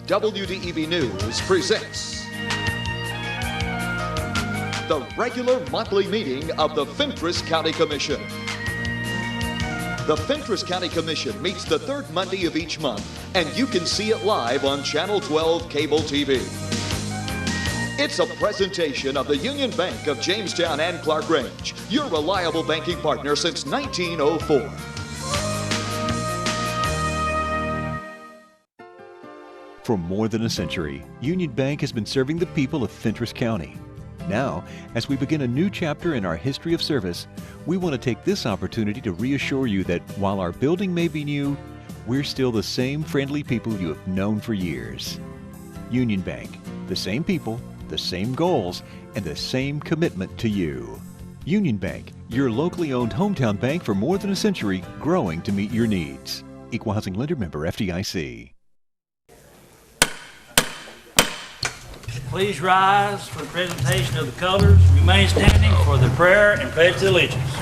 WDEV News presents the regular monthly meeting of the Fentress County Commission. The Fentress County Commission meets the third Monday of each month, and you can see it live on Channel 12 cable TV. It's a presentation of the Union Bank of Jamestown and Clark Range, your reliable banking partner since 1904. For more than a century, Union Bank has been serving the people of Fentress County. Now, as we begin a new chapter in our history of service, we want to take this opportunity to reassure you that while our building may be new, we're still the same friendly people you have known for years. Union Bank, the same people, the same goals, and the same commitment to you. Union Bank, your locally owned hometown bank for more than a century, growing to meet your needs. Equal Housing Lender Member FDIC. Please rise for the presentation of the colors. Remain standing for the prayer and pledge of allegiance.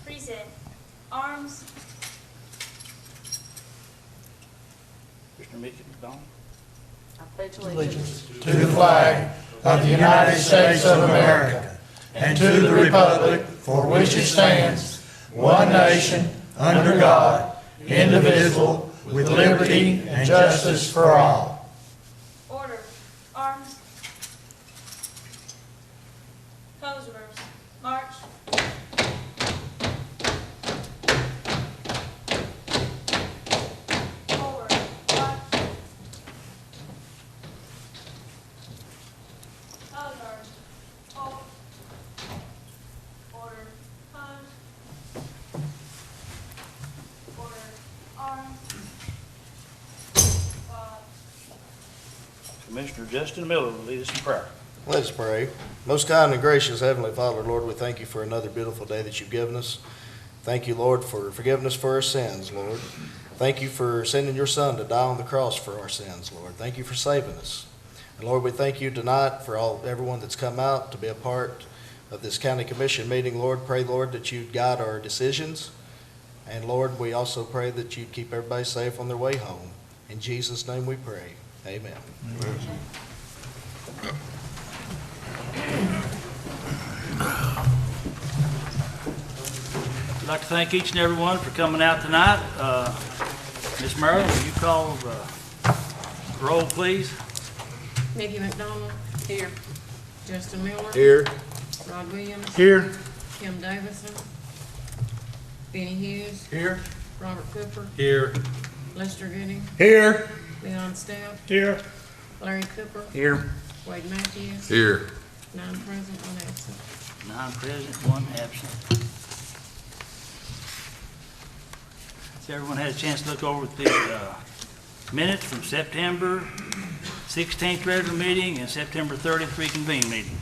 Present. Arms. Mr. Mickey McDonald. I pledge allegiance to the flag of the United States of America and to the republic for which it stands, one nation, under God, indivisible, with liberty and justice for all. Order. Arms. Posers. March. Forward. March. Posers. Hold. Order. Pose. Order. Arms. Commissioner Justin Miller will lead us in prayer. Let us pray. Most kind and gracious Heavenly Father, Lord, we thank you for another beautiful day that you've given us. Thank you, Lord, for forgiving us for our sins, Lord. Thank you for sending your Son to die on the cross for our sins, Lord. Thank you for saving us. And Lord, we thank you tonight for everyone that's come out to be a part of this county commission meeting. Lord, pray, Lord, that you'd guide our decisions. And Lord, we also pray that you'd keep everybody safe on their way home. In Jesus' name we pray. Amen. I'd like to thank each and every one for coming out tonight. Ms. Marilyn, will you call the roll, please? Mickey McDonald. Here. Justin Miller. Here. Rod Williams. Here. Kim Davison. Benny Hughes. Here. Robert Cooper. Here. Lester Gooding. Here. Leon Stout. Here. Larry Cooper. Here. Wade Matthews. Here. 9 present, 1 absent. 9 present, 1 absent. Has everyone had a chance to look over the minutes from September 16th regular meeting and September 30th reconvened meeting?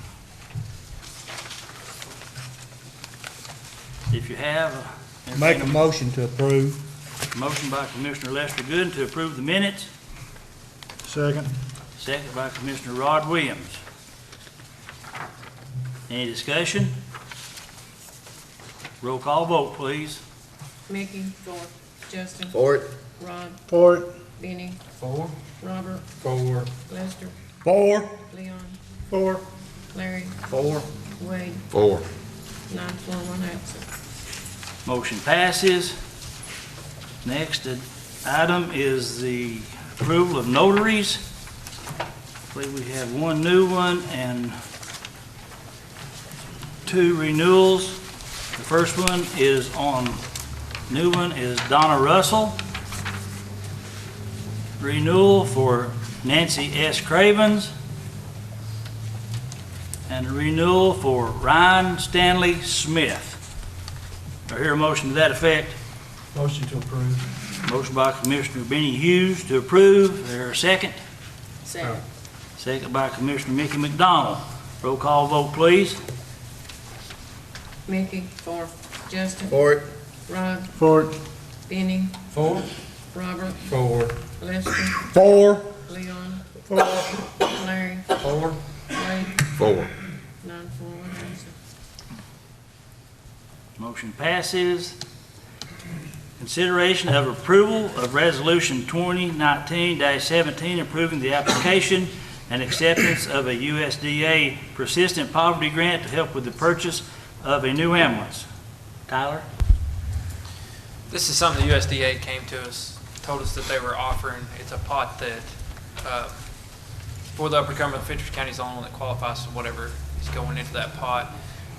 If you have, Make a motion to approve. motion by Commissioner Lester Gooden to approve the minutes, Second. second by Commissioner Rod Williams. Any discussion? Roll call vote, please. Mickey. 4. Justin. For it. Rod. For it. Benny. 4. Robert. 4. Lester. 4. Leon. 4. Larry. 4. Wade. 4. 9 for, 1 absent. Motion passes. Next item is the approval of notaries. I believe we have 1 new one and 2 renewals. The first one is new one is Donna Russell. Renewal for Nancy S. Cravens. And a renewal for Ryan Stanley Smith. Do I hear a motion to that effect? Motion to approve. Motion by Commissioner Benny Hughes to approve. Is there a second? Second. Second by Commissioner Mickey McDonald. Roll call vote, please. Mickey. 4. Justin. For it. Rod. For it. Benny. 4. Robert. 4. Lester. 4. Leon. 4. Larry. 4. Wade. 4. 9 for, 1 absent. Motion passes. Consideration of approval of Resolution 2019-17 approving the application and acceptance of a USDA persistent poverty grant to help with the purchase of a new ambulance. Tyler? This is something the USDA came to us, told us that they were offering. It's a pot that, for the Upper Cumberland, Fentress County is the only one that qualifies for whatever is going into that pot.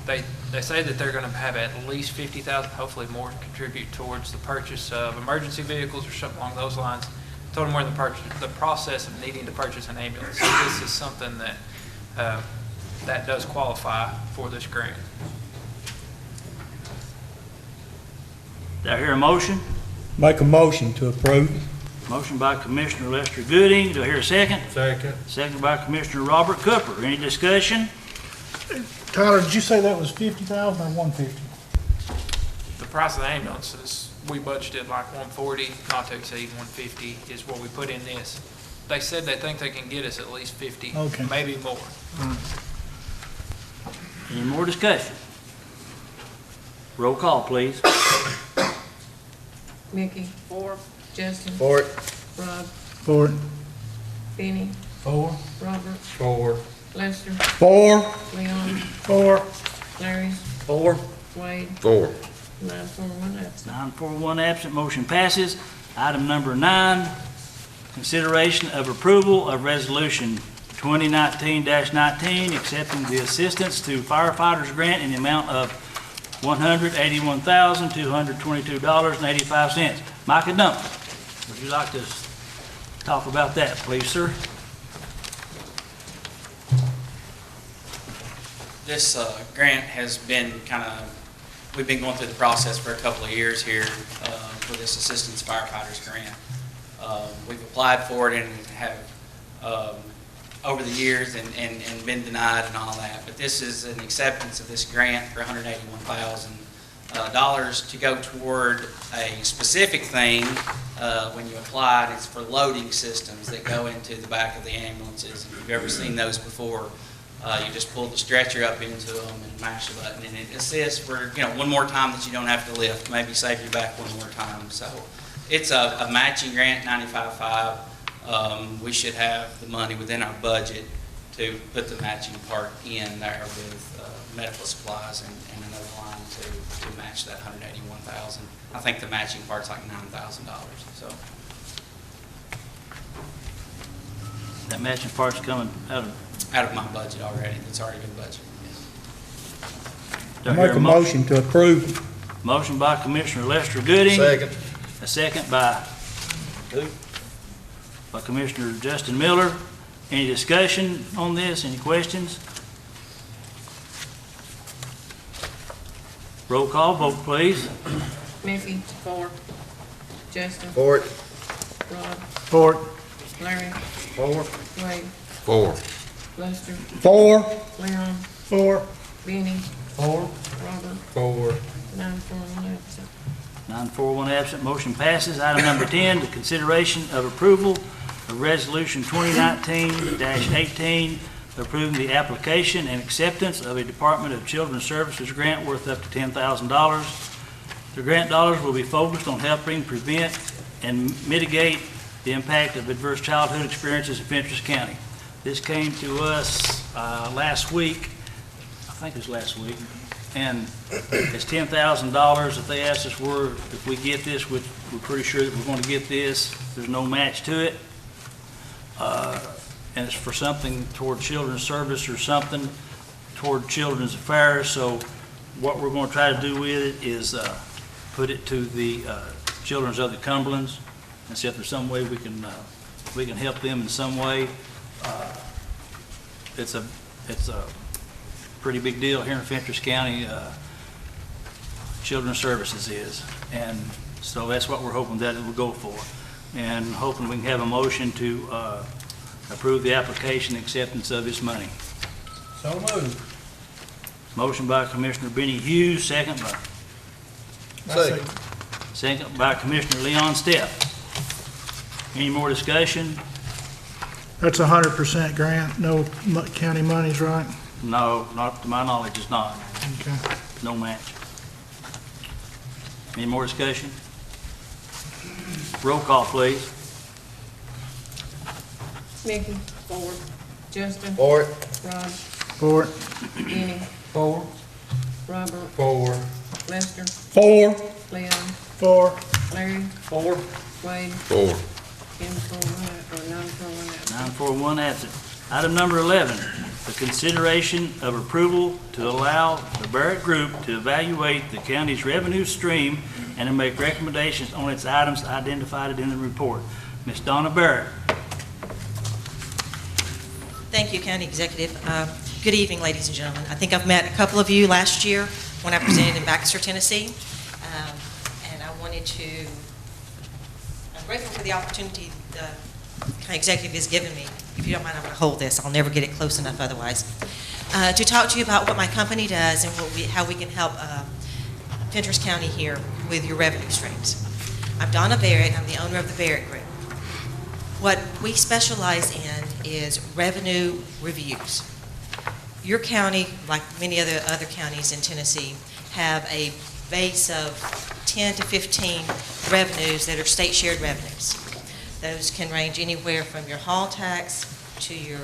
They say that they're going to have at least 50,000, hopefully more, contribute towards the purchase of emergency vehicles or something along those lines. Told them we're in the process of needing to purchase an ambulance. So this is something that that does qualify for this grant. Do I hear a motion? Make a motion to approve. Motion by Commissioner Lester Gooding. Do I hear a second? Second. Second by Commissioner Robert Cooper. Any discussion? Tyler, did you say that was 50,000 or 150? The price of the ambulances, we budgeted like 140, not to exceed 150 is what we put in this. They said they think they can get us at least 50, Okay. maybe more. Any more discussion? Roll call, please. Mickey. 4. Justin. For it. Rob. For it. Benny. 4. Robert. 4. Lester. 4. Leon. 4. Larry. 4. Wade. 4. 9 for 1 absent. 9 for 1 absent, motion passes. Item number 9, consideration of approval of Resolution 2019-19, accepting the assistance to firefighters grant in the amount of $181,222.85. Micah Dumpton, would you like to talk about that, please, sir? This grant has been we've been going through the process for a couple of years here for this Assistance Firefighters Grant. We've applied for it and have over the years and been denied and all that. But this is an acceptance of this grant for $181,000 to go toward a specific thing when you apply, and it's for loading systems that go into the back of the ambulances. If you've ever seen those before, you just pull the stretcher up into them and mash the button, and it assists for one more time that you don't have to lift, maybe save your back one more time. So it's a matching grant, 95.5. We should have the money within our budget to put the matching part in there with medical supplies and another line to match that $181,000. I think the matching part's like $9,000. So That matching part's coming out of... out of my budget already. It's already been budgeted. Do I hear Make a motion to approve. Motion by Commissioner Lester Gooding. Second. A second by Commissioner Justin Miller. Any discussion on this? Any questions? Roll call vote, please. Mickey. 4. Justin. For it. Rob. For it. Larry. 4. Wade. 4. Lester. 4. Leon. 4. Benny. 4. Robert. 4. 9 for 1 absent. 9 for 1 absent, motion passes. Item number 10, the consideration of approval of Resolution 2019-18, approving the application and acceptance of a Department of Children's Services grant worth up to $10,000. The grant dollars will be focused on helping prevent and mitigate the impact of adverse childhood experiences in Fentress County. This came to us last week, I think it was last week, and it's $10,000 that they asked us if we get this, which we're pretty sure that we're going to get this. There's no match to it. And it's for something toward children's service or something toward children's affairs. So what we're going to try to do with it is put it to the Children's of the Cumberlands and see if there's some way we can help them in some way. It's a pretty big deal here in Fentress County. Children's Services is, and so that's what we're hoping that it will go for, and hoping we can have a motion to approve the application and acceptance of this money. So moved. Motion by Commissioner Benny Hughes, second by Commissioner Leon Stepp. Any more discussion? That's 100% grant, no county monies, right? No, not to my knowledge, it's not. Okay. No match. Any more discussion? Roll call, please. Mickey. 4. Justin. For it. Rod. For it. Kenny. 4. Robert. 4. Lester. 4. Leon. 4. Larry. 4. Wade. 4. 10 for 1, or 9 for 1 absent. 9 for 1 absent. Item number 11, the consideration of approval to allow the Barrett Group to evaluate the county's revenue stream and to make recommendations on its items identified in the report. Ms. Donna Barrett. Thank you, County Executive. Good evening, ladies and gentlemen. I think I've met a couple of you last year when I presented in Baxter, Tennessee. And I wanted to, I'm grateful for the opportunity the County Executive has given me. If you don't mind, I'm going to hold this. I'll never get it close enough otherwise. To talk to you about what my company does and how we can help Fentress County here with your revenue streams. I'm Donna Barrett. I'm the owner of the Barrett Group. What we specialize in is revenue reviews. Your county, like many other counties in Tennessee, have a base of 10 to 15 revenues that are state shared revenues. Those can range anywhere from your hall tax to your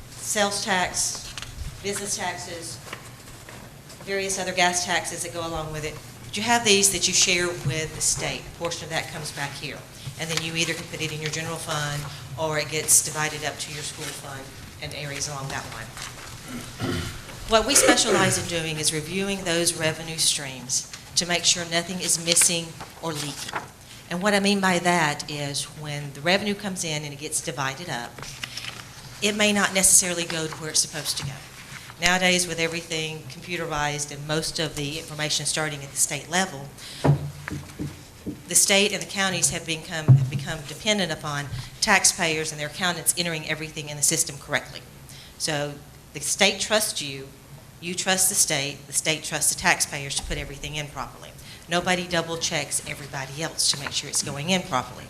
sales tax, business taxes, various other gas taxes that go along with it. But you have these that you share with the state. A portion of that comes back here. And then you either can put it in your general fund or it gets divided up to your school fund and areas along that line. What we specialize in doing is reviewing those revenue streams to make sure nothing is missing or leaking. And what I mean by that is when the revenue comes in and it gets divided up, it may not necessarily go to where it's supposed to go. Nowadays, with everything computerized and most of the information starting at the state level, the state and the counties have become dependent upon taxpayers and their accountants entering everything in the system correctly. So the state trusts you, you trust the state trusts the taxpayers to put everything in properly. Nobody double checks everybody else to make sure it's going in properly.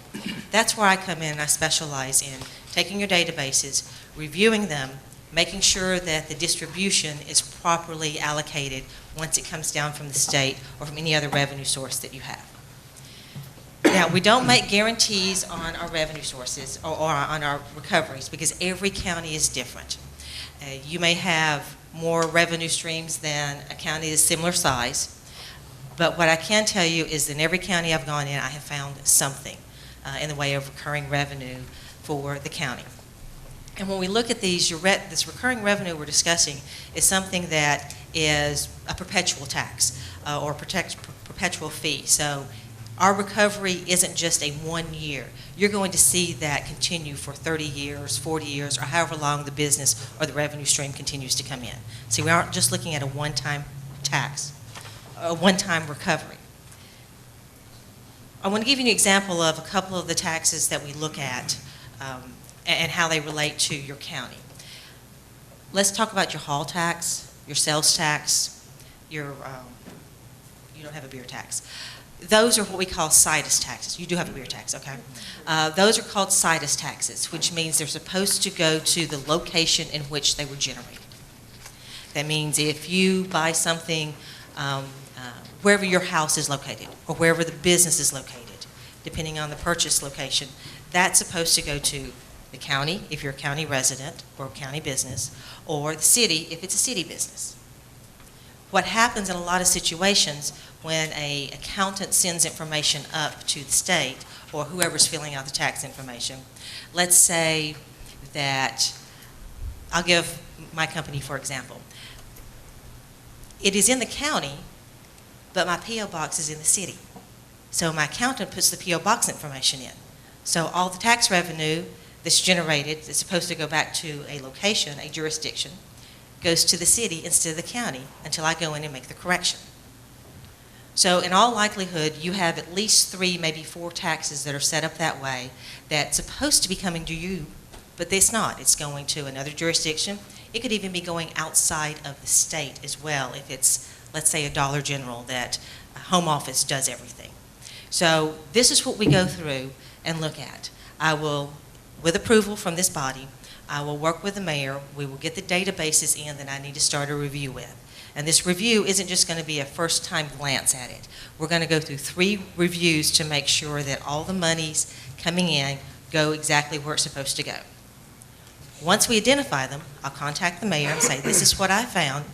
That's where I come in and I specialize in taking your databases, reviewing them, making sure that the distribution is properly allocated once it comes down from the state or from any other revenue source that you have. Now, we don't make guarantees on our revenue sources or on our recoveries because every county is different. You may have more revenue streams than a county that's similar size, but what I can tell you is in every county I've gone in, I have found something in the way of recurring revenue for the county. And when we look at these, this recurring revenue we're discussing is something that is a perpetual tax or perpetual fee. So our recovery isn't just a 1 year. You're going to see that continue for 30 years, 40 years, or however long the business or the revenue stream continues to come in. So we aren't just looking at a one-time tax, a one-time recovery. I want to give you an example of a couple of the taxes that we look at and how they relate to your county. Let's talk about your hall tax, your sales tax, you don't have a beer tax. Those are what we call situs taxes. You do have a beer tax, okay? Those are called situs taxes, which means they're supposed to go to the location in which they were generated. That means if you buy something wherever your house is located or wherever the business is located, depending on the purchase location, that's supposed to go to the county if you're a county resident or a county business, or the city if it's a city business. What happens in a lot of situations when an accountant sends information up to the state or whoever's filling out the tax information, let's say that, I'll give my company for example. It is in the county, but my P.O. box is in the city. So my accountant puts the P.O. box information in. So all the tax revenue that's generated that's supposed to go back to a location, a jurisdiction, goes to the city instead of the county until I go in and make the correction. So in all likelihood, you have at least 3, maybe 4 taxes that are set up that way that's supposed to be coming to you, but it's not. It's going to another jurisdiction. It could even be going outside of the state as well if it's, let's say, a Dollar General that a home office does everything. So this is what we go through and look at. I will, with approval from this body, I will work with the mayor. We will get the databases in that I need to start a review with. And this review isn't just going to be a first-time glance at it. We're going to go through 3 reviews to make sure that all the monies coming in go exactly where it's supposed to go. Once we identify them, I'll contact the mayor and say, this is what I found.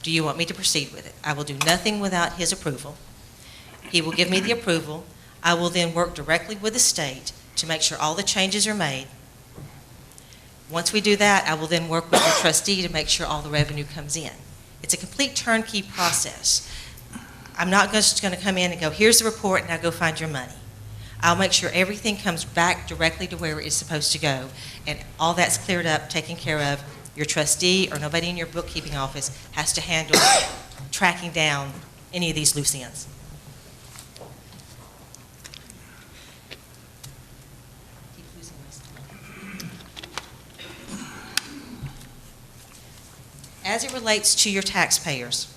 Do you want me to proceed with it? I will do nothing without his approval. He will give me the approval. I will then work directly with the state to make sure all the changes are made. Once we do that, I will then work with the trustee to make sure all the revenue comes in. It's a complete turnkey process. I'm not just going to come in and go, here's the report, and now go find your money. I'll make sure everything comes back directly to where it's supposed to go, and all that's cleared up, taken care of. Your trustee or nobody in your bookkeeping office has to handle tracking down any of these loose ends. As it relates to your taxpayers,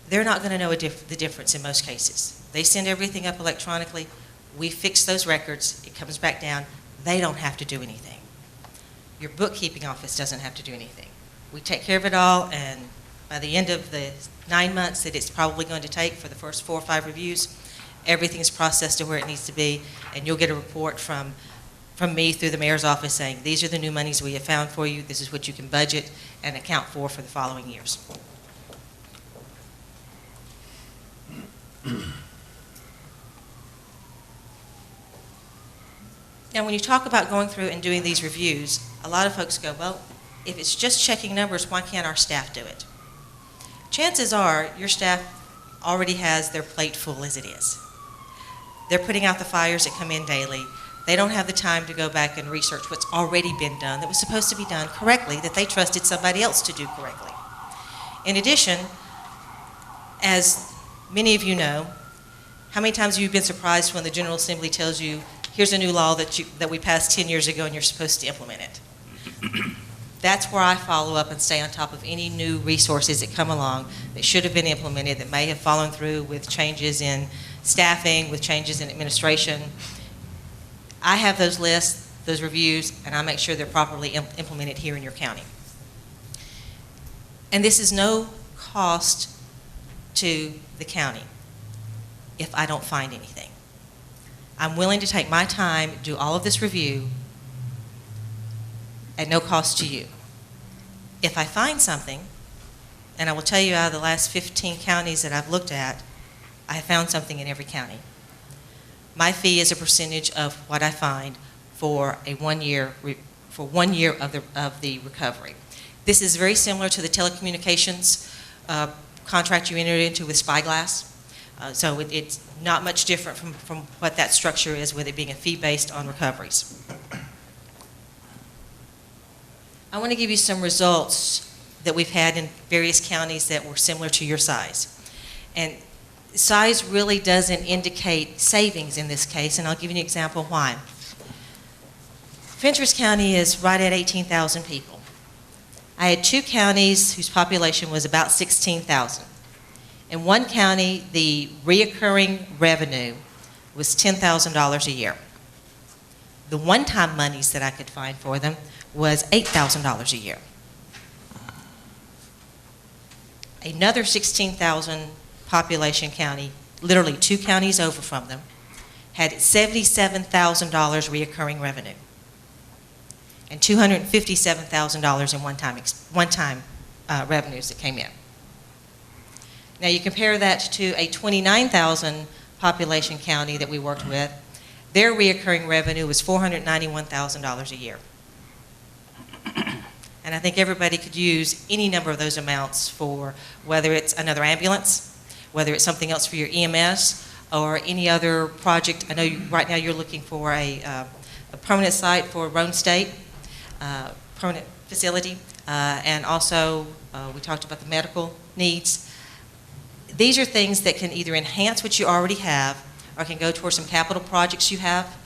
they're not going to know the difference in most cases. They send everything up electronically. We fix those records. It comes back down. They don't have to do anything. Your bookkeeping office doesn't have to do anything. We take care of it all, and by the end of the 9 months that it's probably going to take for the first 4 or 5 reviews, everything is processed to where it needs to be, and you'll get a report from me through the mayor's office saying, these are the new monies we have found for you, this is what you can budget and account for the following years. Now, when you talk about going through and doing these reviews, a lot of folks go, well, if it's just checking numbers, why can't our staff do it? Chances are your staff already has their plate full as it is. They're putting out the fires that come in daily. They don't have the time to go back and research what's already been done that was supposed to be done correctly, that they trusted somebody else to do correctly. In addition, as many of you know, how many times have you been surprised when the General Assembly tells you, here's a new law that we passed 10 years ago and you're supposed to implement it? That's where I follow up and stay on top of any new resources that come along that should have been implemented, that may have fallen through with changes in staffing, with changes in administration. I have those lists, those reviews, and I make sure they're properly implemented here in your county. And this is no cost to the county if I don't find anything. I'm willing to take my time, do all of this review at no cost to you. If I find something, and I will tell you out of the last 15 counties that I've looked at, I have found something in every county. My fee is a percentage of what I find for a 1 year of the recovery. This is very similar to the telecommunications contract you entered into with Spyglass. So it's not much different from what that structure is, with it being a fee based on recoveries. I want to give you some results that we've had in various counties that were similar to your size. And size really doesn't indicate savings in this case, and I'll give you an example why. Fentress County is right at 18,000 people. I had 2 counties whose population was about 16,000. In one county, the reoccurring revenue was $10,000 a year. The one-time monies that I could find for them was $8,000 a year. Another 16,000 population county, literally 2 counties over from them, had $77,000 reoccurring revenue and $257,000 in one-time revenues that came in. Now you compare that to a 29,000 population county that we worked with. Their reoccurring revenue was $491,000 a year. And I think everybody could use any number of those amounts for whether it's another ambulance, whether it's something else for your EMS, or any other project. I know right now you're looking for a permanent site for Roan State, permanent facility, and also we talked about the medical needs. These are things that can either enhance what you already have, or can go towards some capital projects you have,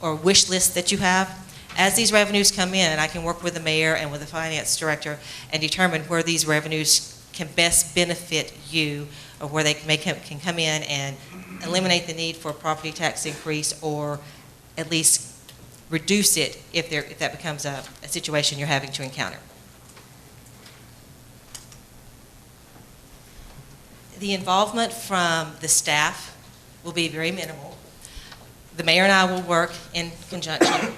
or wish lists that you have. As these revenues come in, I can work with the mayor and with the finance director and determine where these revenues can best benefit you, or where they can come in and eliminate the need for a property tax increase, or at least reduce it if that becomes a situation you're having to encounter. The involvement from the staff will be very minimal. The mayor and I will work in conjunction.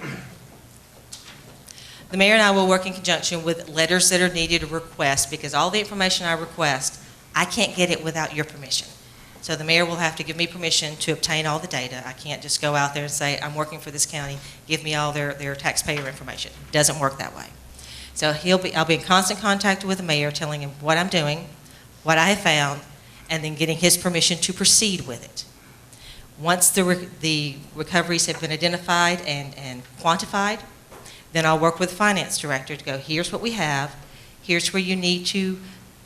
The mayor and I will work in conjunction with letters that are needed or requests, because all the information I request, I can't get it without your permission. So the mayor will have to give me permission to obtain all the data. I can't just go out there and say, I'm working for this county, give me all their taxpayer information. It doesn't work that way. So I'll be in constant contact with the mayor, telling him what I'm doing, what I have found, and then getting his permission to proceed with it. Once the recoveries have been identified and quantified, then I'll work with the finance director to go, here's what we have, here's where you need to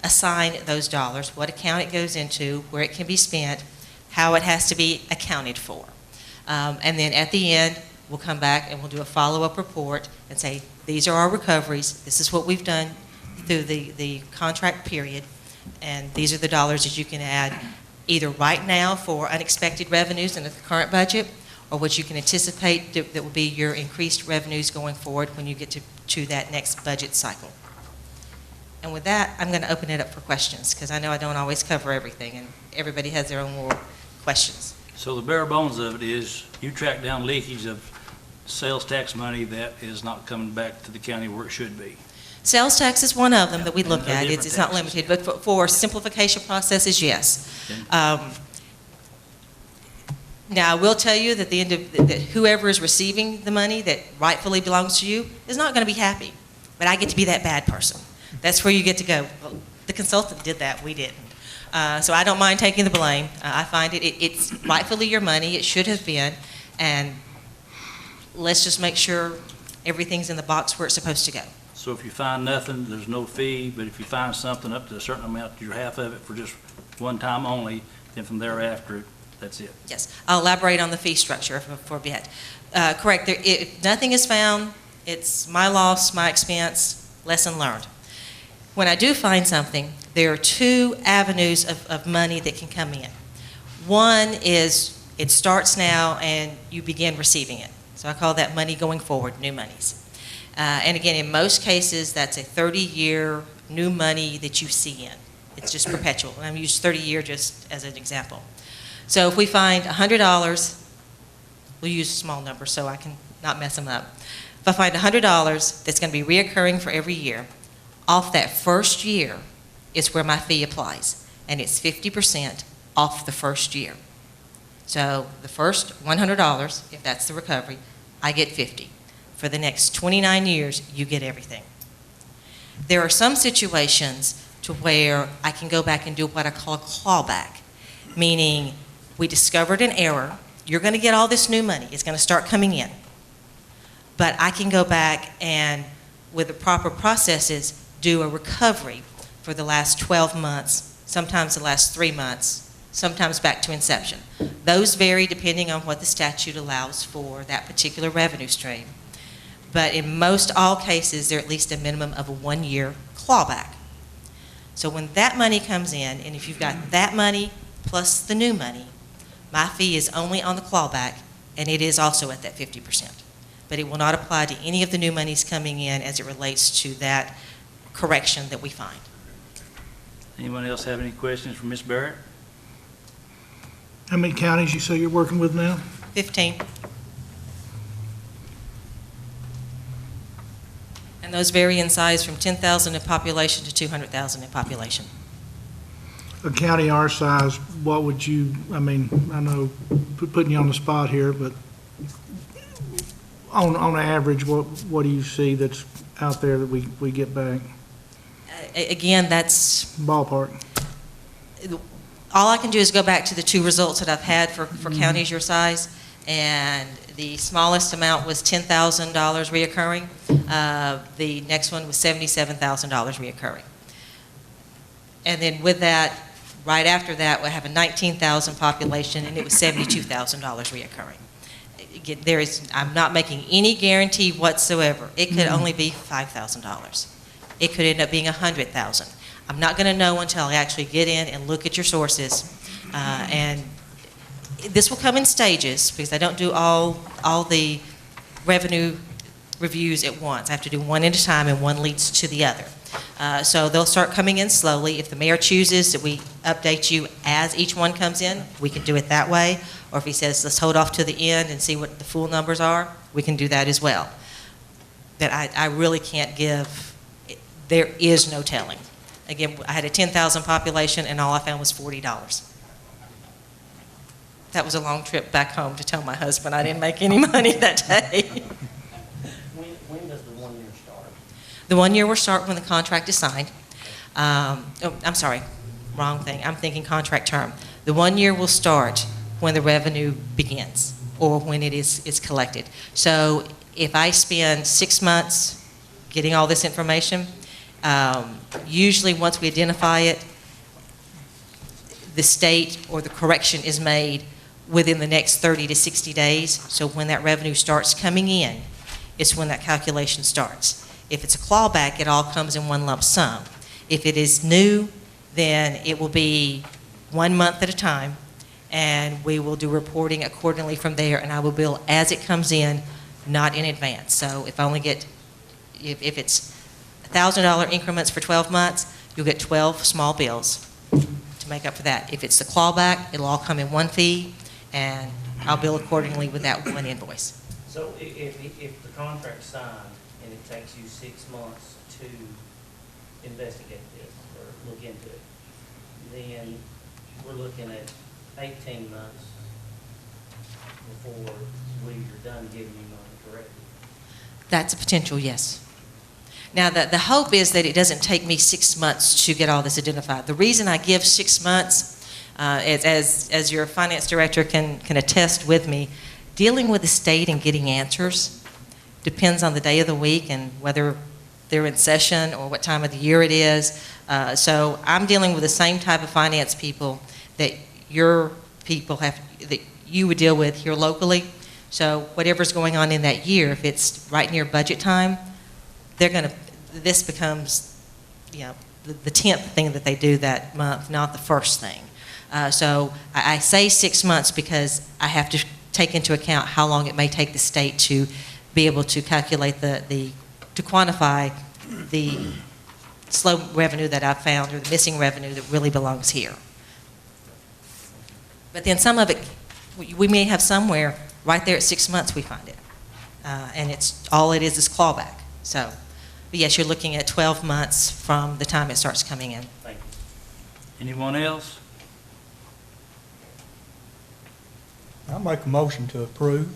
assign those dollars, what account it goes into, where it can be spent, how it has to be accounted for. And then at the end, we'll come back and we'll do a follow-up report and say, these are our recoveries, this is what we've done through the contract period, and these are the dollars that you can add either right now for unexpected revenues in the current budget, or what you can anticipate that will be your increased revenues going forward when you get to that next budget cycle. And with that, I'm going to open it up for questions, because I know I don't always cover everything, and everybody has their own little questions. So the bare bones of it is you track down leakage of sales tax money that is not coming back to the county where it should be. Sales tax is one of them that we look And there are at. different It's not taxes, limited, but for simplification processes, yes. Now, I will tell you that that whoever is receiving the money that rightfully belongs to you is not going to be happy, but I get to be that bad person. That's where you get to go, well, the consultant did that, we didn't. So I don't mind taking the blame. I find it's rightfully your money, it should have been, and let's just make sure everything's in the box where it's supposed to go. So if you find nothing, there's no fee, but if you find something up to a certain amount, you're half of it for just one time only, then from thereafter, that's it. Yes, I'll elaborate on the fee structure for a bit. Correct, if nothing is found, it's my loss, my expense, lesson learned. When I do find something, there are two avenues of money that can come in. One is it starts now and you begin receiving it. So I call that money going forward, new monies. And again, in most cases, that's a 30-year new money that you see in. It's just perpetual. And I'm using 30-year just as an example. So if we find $100, we'll use a small number so I can not mess them up. If I find $100 that's going to be reoccurring for every year, off that first year is where my fee applies. And it's 50% off the first year. So the first $100, if that's the recovery, I get 50. For the next 29 years, you get everything. There are some situations to where I can go back and do what I call a clawback, meaning we discovered an error. You're going to get all this new money. It's going to start coming in. But I can go back and, with the proper processes, do a recovery for the last 12 months, sometimes the last 3 months, sometimes back to inception. Those vary depending on what the statute allows for that particular revenue stream. But in most all cases, there are at least a minimum of a 1-year clawback. So when that money comes in, and if you've got that money plus the new money, my fee is only on the clawback, and it is also at that 50%. But it will not apply to any of the new monies coming in as it relates to that correction that we find. Anyone else have any questions for Ms. Barrett? How many counties you say you're working with now? 15. And those vary in size from 10,000 in population to 200,000 in population. A county our size, what would you, I mean, I know putting you on the spot here, but on average, what do you see that's out there that we get back? Again, that's Ballpark. all I can do is go back to the two results that I've had for counties your size, and the smallest amount was $10,000 reoccurring. The next one was $77,000 reoccurring. And then with that, right after that, we have a 19,000 population, and it was $72,000 reoccurring. Again, I'm not making any guarantee whatsoever. It could only be $5,000. It could end up being $100,000. I'm not going to know until I actually get in and look at your sources. And this will come in stages, because I don't do all the revenue reviews at once. I have to do one at a time, and one leads to the other. So they'll start coming in slowly. If the mayor chooses that we update you as each one comes in, we can do it that way. Or if he says, let's hold off to the end and see what the full numbers are, we can do that as well. But I really can't give, there is no telling. Again, I had a 10,000 population, and all I found was $40. That was a long trip back home to tell my husband I didn't make any money that day. When does the 1 year start? The 1 year will start when the contract is signed. I'm sorry, wrong thing. I'm thinking contract term. The 1 year will start when the revenue begins or when it is collected. So if I spend 6 months getting all this information, usually once we identify it, the state or the correction is made within the next 30 to 60 days. So when that revenue starts coming in, it's when that calculation starts. If it's a clawback, it all comes in one lump sum. If it is new, then it will be 1 month at a time, and we will do reporting accordingly from there, and I will bill as it comes in, not in advance. So if I only get, if it's $1,000 increments for 12 months, you'll get 12 small bills to make up for that. If it's the clawback, it'll all come in one fee, and I'll bill accordingly with that one invoice. So if the contract's signed and it takes you 6 months to investigate this or look into it, then we're looking at 18 months before we're done giving you money, correct? That's a potential, yes. Now, the hope is that it doesn't take me 6 months to get all this identified. The reason I give 6 months, as your finance director can attest with me, dealing with the state and getting answers depends on the day of the week and whether they're in session or what time of the year it is. So I'm dealing with the same type of finance people that your people have, that you would deal with here locally. So whatever's going on in that year, if it's right near budget time, they're going to, this becomes, you know, the 10th thing that they do that month, not the first thing. So I say 6 months because I have to take into account how long it may take the state to be able to calculate to quantify the slow revenue that I've found or the missing revenue that really belongs here. But then some of it, we may have somewhere right there at 6 months we find it. And it's all it is clawback. So, but yes, you're looking at 12 months from the time it starts coming in. Thank you. Anyone else? I'll make a motion to approve.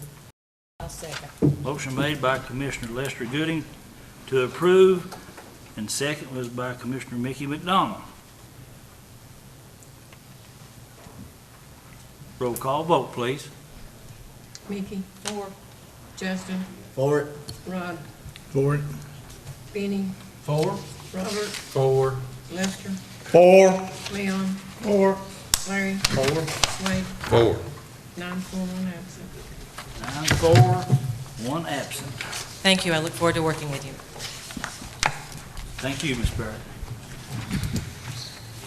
I'll second. Motion made by Commissioner Lester Gooding to approve, and second was by Commissioner Mickey McDonald. Roll call vote, please. Mickey? For. Justin? For it. Rod? For it. Benny? Four. Robert? 4. Lester? 4. Leon? 4. Larry? 4. Wade? 4. 9, 4, 1 absent. 9-4, 1 absent. Thank you. I look forward to working with you. Thank you, Ms. Barrett.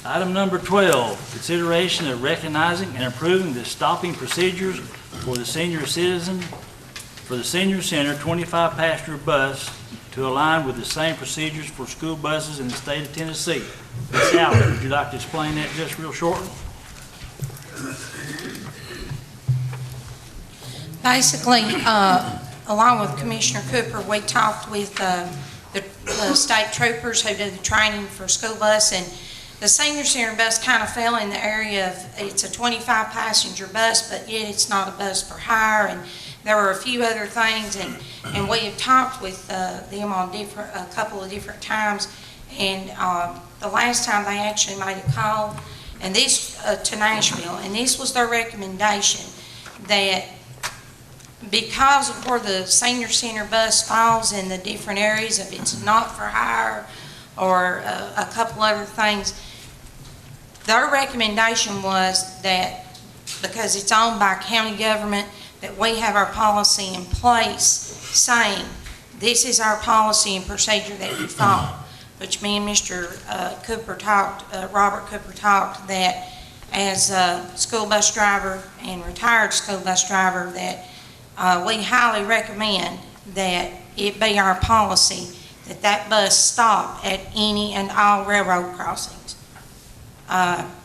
Item number 12, consideration of recognizing and approving the stopping procedures for the senior citizen, for the senior center 25-passenger bus to align with the same procedures for school buses in the state of Tennessee. Ms. Allen, would you like to explain that just real shortly? Basically, along with Commissioner Cooper, we talked with the state troopers who do the training for school bus, and the senior center bus kind of fell in the area of, it's a 25-passenger bus, but yet it's not a bus for hire, and there were a few other things, and we have talked with them on a couple of different times, and the last time they actually made a call, and this to Nashville, and this was their recommendation, that because of where the senior center bus falls in the different areas, if it's not for hire or a couple other things, their recommendation was that because it's owned by county government, that we have our policy in place saying this is our policy and procedure that we follow. Which me and Mr. Cooper talked, Robert Cooper talked, that as a school bus driver and retired school bus driver, that we highly recommend that it be our policy that that bus stop at any and all railroad crossings.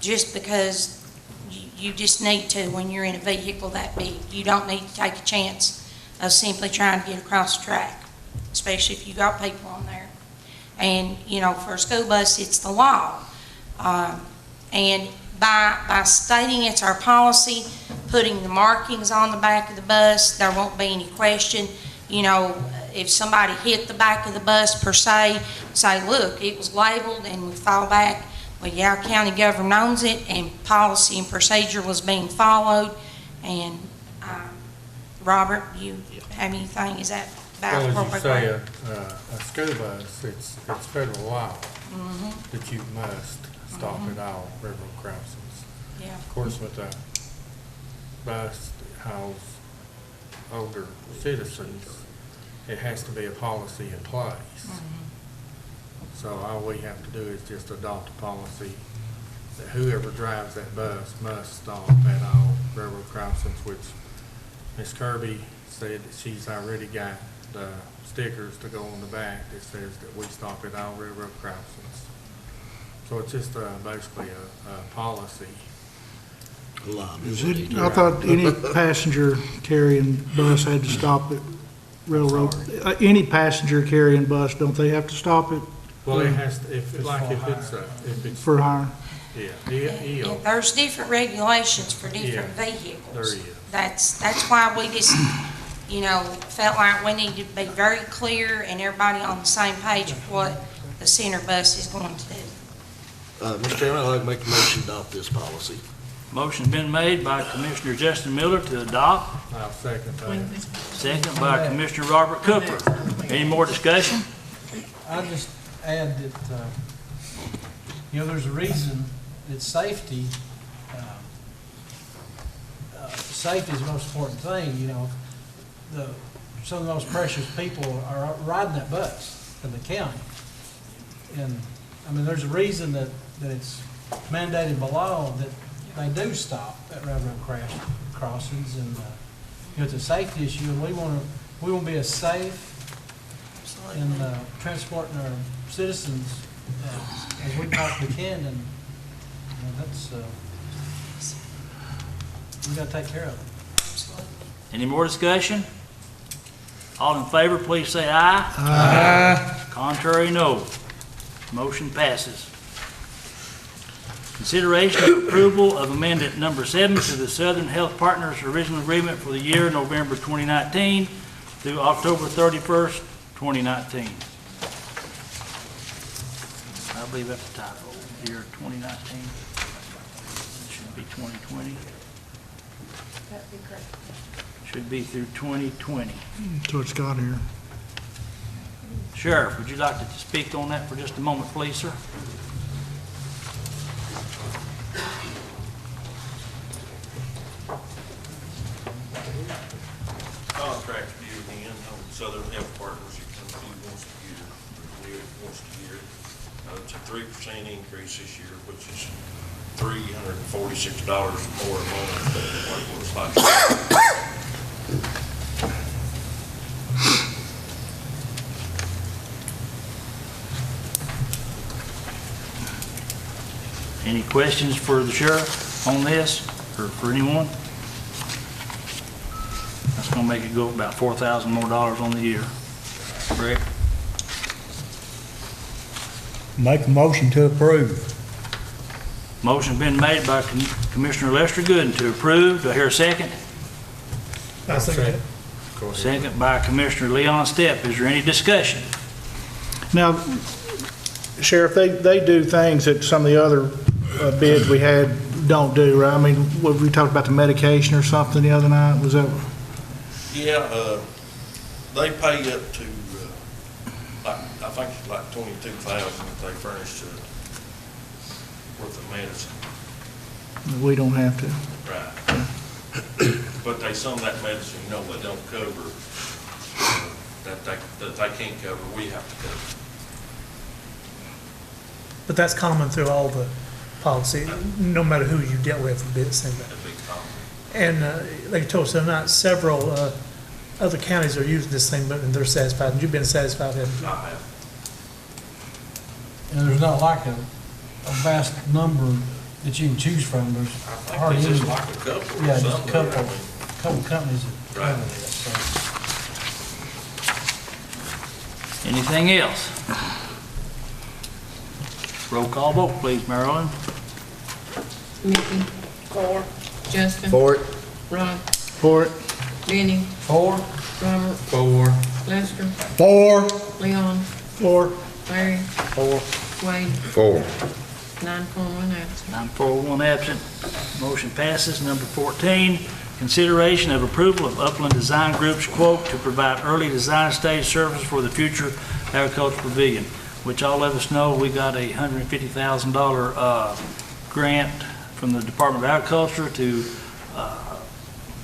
Just because you just need to when you're in a vehicle that big. You don't need to take a chance of simply trying to get across the track, especially if you got people on there. And, you know, for a school bus, it's the law. And by stating it's our policy, putting the markings on the back of the bus, there won't be any question. You know, if somebody hit the back of the bus per se, say, look, it was labeled, and we fall back, well, yeah, county government owns it, and policy and procedure was being followed. And Robert, you have anything? Is that about Well, as you say, appropriate? a school bus, it's federal law that you must stop at all railroad crossings. Yeah. Of course, with a bus that hauls older citizens, it has to be a policy in place. So all we have to do is just adopt a policy that whoever drives that bus must stop at all railroad crossings, which Ms. Kirby said that she's already got the stickers to go on the back that says that we stop at all railroad crossings. So it's just basically a policy. I thought any passenger carrying bus had to stop at railroad. Any passenger carrying bus, don't they have to stop it? Well, it has to, if it's For hire? yeah, There's different regulations for different vehicles. there is. That's why we just, you know, felt like we needed to be very clear and everybody on the same page of what the center bus is going to do. Mr. Chairman, I'd like to make a motion to adopt this policy. Motion's been made by Commissioner Justin Miller to adopt, I'll second that. second by Commissioner Robert Cooper. Any more discussion? I'll just add that, you know, there's a reason that safety, safety is the most important thing, you know. Some of the most precious people are riding that bus in the county. And, I mean, there's a reason that it's mandated by law that they do stop at railroad crossings, and, you know, it's a safety issue, and we want to be as safe in transporting our citizens as we possibly can, and, you know, that's, we got to take care of it. Any more discussion? All in favor, please say aye. Aye. Contrary, no. Motion passes. Consideration of approval of amendment number 7 to the Southern Health Partners original agreement for the year November 2019 through October 31st, 2019. I believe that's a typo. Year 2019. It should be 2020. That'd be great. Should be through 2020. So it's got here. Sheriff, would you like to speak on that for just a moment, please, sir? Contract review again on Southern Health Partners. It comes due once a year, renew it once a year. It's a 3% increase this year, which is $346 more a month than what it was last year. Any questions for the sheriff on this, or for anyone? That's gonna make it go about $4,000 more on the year. Correct? Make a motion to approve. Motion been made by Commissioner Lester Gooden to approve. Do I hear a second? I second. Second by Commissioner Leon Stepp. Is there any discussion? Now, Sheriff, they do things that some of the other bids we had don't do, right? I mean, what, we talked about the medication or something the other night, was that? Yeah, they pay up to, like, I think it's like $22,000 that they furnish worth of medicine. We don't have to. Right. But some of that medicine, you know, they don't cover, that they can't cover, we have to cover. But that's common through all the policy, no matter who you dealt with, it's in that. That'd be common. And they told us there are not several other counties are using this thing, but they're satisfied, and you've been satisfied, haven't you? And there's not like a vast number that you can choose from. There's hardly It's any. just like a couple or Yeah, just a something. couple companies that Right. cover this, so. Anything else? Roll call vote, please, Marilyn. Mickey. 4. Justin. For it. Ron. For it. Benny. 4. Robert. 4. Lester. 4. Leon. 4. Larry. 4. Wade. 4. 9 for, 1 absent. 9 for, 1 absent. Motion passes. Number 14, consideration of approval of Upland Design Group's quote to provide early design stage services for the future agricultural pavilion, which all of us know we got a $150,000 grant from the Department of Agriculture to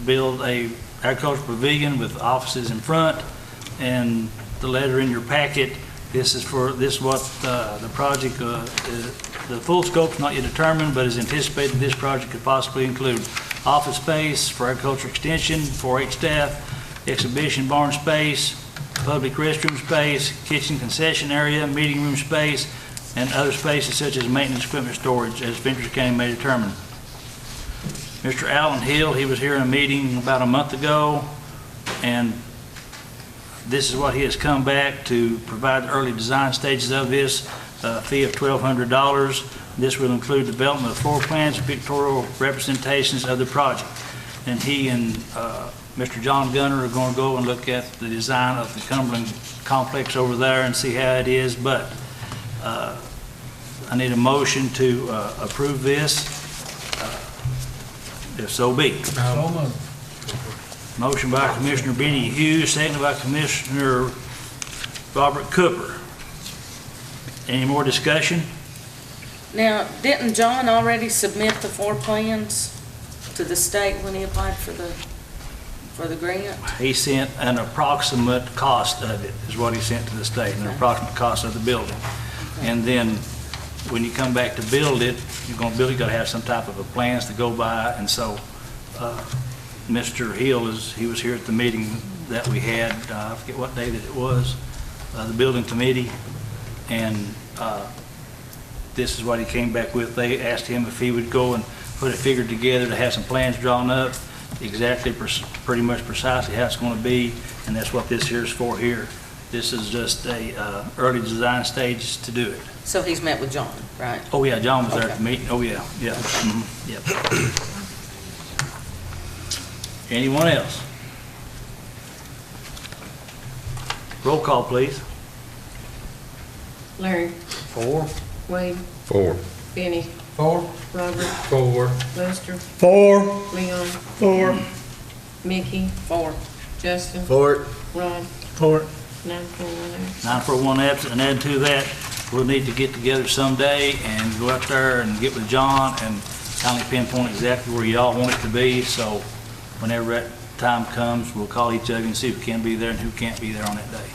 build a agricultural pavilion with offices in front, and the letter in your packet. This is what the project, the full scope's not yet determined, but is anticipated this project could possibly include office space for agriculture extension, 4-H staff, exhibition barn space, public restroom space, kitchen concession area, meeting room space, and other spaces such as maintenance equipment storage, as Fentress County may determine. Mr. Allen Hill, he was here in a meeting about a month ago, and this is what he has come back to provide the early design stages of this, fee of $1,200. This will include development of floor plans and pictorial representations of the project. And he and Mr. John Gunner are going to go and look at the design of the Cumberland complex over there and see how it is, but I need a motion to approve this, if so be. So moved. Motion by Commissioner Benny Hughes, seconded by Commissioner Robert Cooper. Any more discussion? Now, didn't John already submit the floor plans to the state when he applied for the grant? He sent an approximate cost of it, is what he sent to the state, an approximate cost of the building. And then, when you come back to build it, you got to have some type of a plans to go by, and so, Mr. Hill he was here at the meeting that we had, I forget what day that it was, the building committee, and this is what he came back with. They asked him if he would go and put a figure together to have some plans drawn up, exactly, pretty much precisely how it's going to be, and that's what this here is for here. This is just a early design stage to do it. So he's met with John, right? Oh, yeah, John was there at the meeting. Oh, yeah, yeah. Mm-hmm. Yep. Anyone else? Roll call, please. Larry. 4. Wade. 4. Benny. 4. Robert. 4. Lester. 4. Leon. 4. Mickey. 4. Justin. For it. Ron. 4. 9 for, 1 absent. 9 for, 1 absent, and add to that, we'll need to get together someday and go out there and get with John and kind of pinpoint exactly where y'all want it to be, so whenever that time comes, we'll call each other and see who can be there and who can't be there on that day.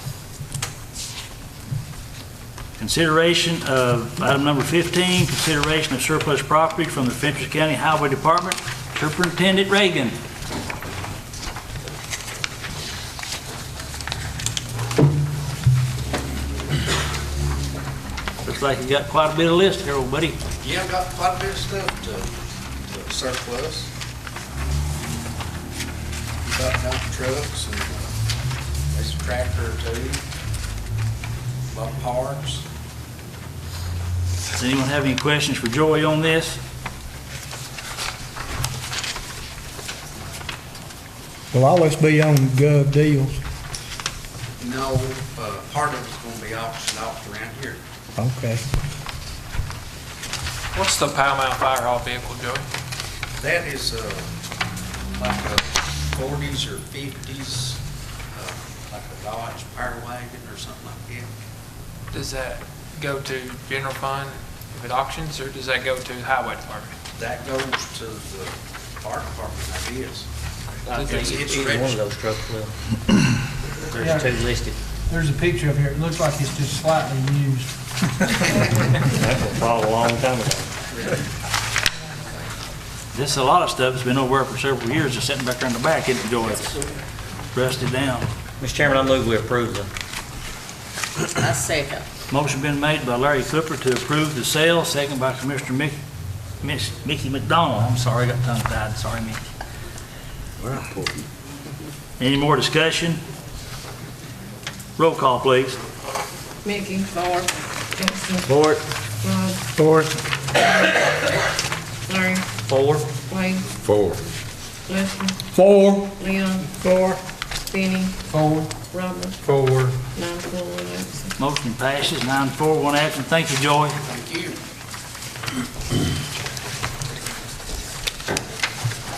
Consideration of item number 15, consideration of surplus property from the Fentress County Highway Department. Superintendent Reagan. Looks like you got quite a bit of list here, old buddy. Yeah, I've got quite a bit of stuff to surplus. About dump trucks and there's a tractor or two. A lot of parts. Does anyone have any questions for Joey on this? Will always be on gov deals. No, part of it's going to be auctioned off around here. Okay. What's the Powell Mountain Fire Hall vehicle, Joey? That is like a 40s or 50s, like a Dodge Power Wagon or something like that. Does that go to general fund if it auctions, or does that go to the highway department? That goes to the fire department, I guess. I think It's either one of registered. those trucks will. There's Yeah. 2 listed. There's a picture up here. It looks like it's just slightly used. That was bought a long time ago. This is a lot of stuff that's been over there for several years, just sitting back there in the back, isn't it, Joey? Rusty down. Mr. Chairman, I move we approve them. I second. Motion been made by Larry Cooper to approve the sale, second by Commissioner Mickey McDonald. I'm sorry, got tongue-tied. Sorry, Mickey. Any more discussion? Roll call, please. Mickey. Four. Justin. Board. Rod. Four. Larry. 4. Wade. 4. Lester. 4. Leon. 4. Benny. 4. Robert. 4. 9-4, 1 absent. Motion passes 9-4, 1 absent. Thank you, Joy. Thank you.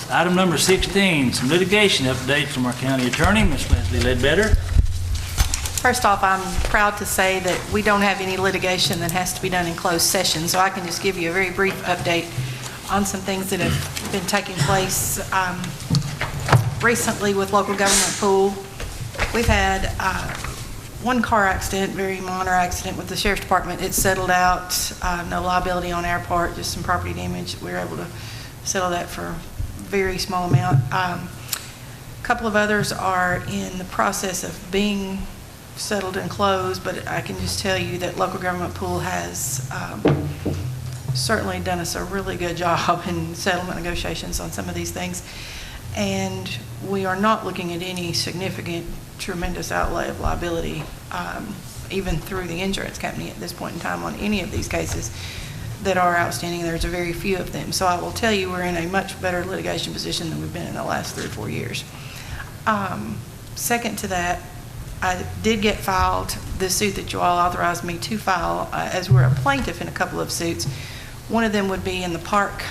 Item number 16, some litigation updates from our county attorney, Ms. Leslie Ledbetter. First off, I'm proud to say that we don't have any litigation that has to be done in closed session, so I can just give you a very brief update on some things that have been taking place recently with local government pool. We've had one car accident, very minor accident with the sheriff's department. It settled out, no liability on our part, just some property damage. We were able to settle that for a very small amount. A couple of others are in the process of being settled and closed, but I can just tell you that local government pool has certainly done us a really good job in settlement negotiations on some of these things. And we are not looking at any significant, tremendous outlay of liability, even through the insurance company at this point in time on any of these cases that are outstanding. There's a very few of them. So I will tell you we're in a much better litigation position than we've been in the last 3 or 4 years. Second to that, I did get filed the suit that you all authorized me to file, as we're a plaintiff in a couple of suits. One of them would be in the Park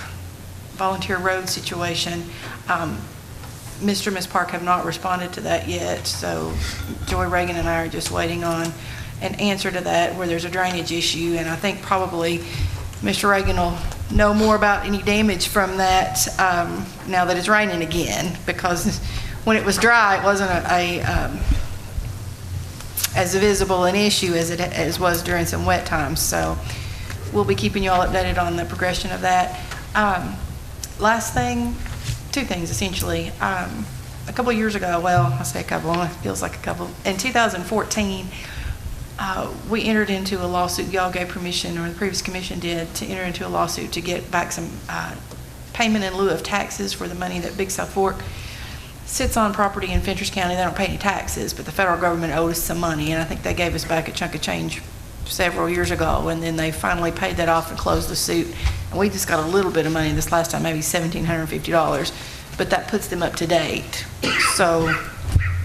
Volunteer Road situation. Mr. and Ms. Park have not responded to that yet, so Joy Reagan and I are just waiting on an answer to that, where there's a drainage issue, and I think probably Mr. Reagan will know more about any damage from that now that it's raining again, because when it was dry, it wasn't as visible an issue as was during some wet times. So we'll be keeping you all updated on the progression of that. Last thing, 2 things essentially. A couple of years ago, well, I say a couple, it feels like a couple. In 2014, we entered into a lawsuit. Y'all gave permission, or the previous commission did, to enter into a lawsuit to get back some payment in lieu of taxes for the money that Big South Fork sits on property in Fentress County. They don't pay any taxes, but the federal government owed us some money, and I think they gave us back a chunk of change several years ago, and then they finally paid that off and closed the suit. And we just got a little bit of money this last time, maybe $1,750, but that puts them up to date. So,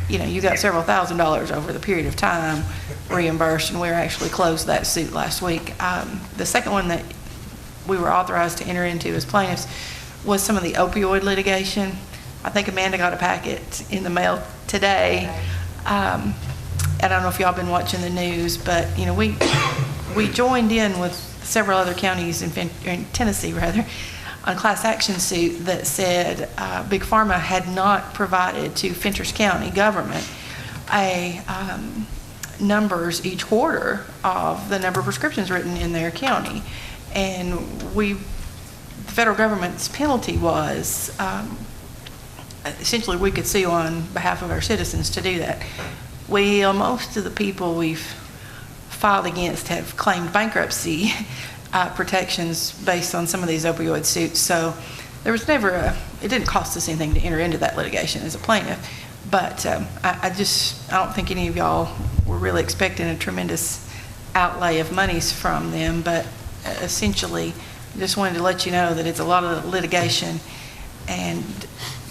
you know, you got several $1,000s over the period of time reimbursed, and we actually closed that suit last week. The second one that we were authorized to enter into as plaintiffs was some of the opioid litigation. I think Amanda got a packet in the mail today. I don't know if y'all been watching the news, but you know, we joined in with several other counties in Tennessee rather, on a class action suit that said Big Pharma had not provided to Fentress County government numbers each quarter of the number of prescriptions written in their county, and the federal government's penalty was essentially we could sue on behalf of our citizens to do that. Most of the people we've filed against have claimed bankruptcy protections based on some of these opioid suits. So there was never it didn't cost us anything to enter into that litigation as a plaintiff. But I don't think any of y'all were really expecting a tremendous outlay of monies from them. But essentially, just wanted to let you know that it's a lot of litigation and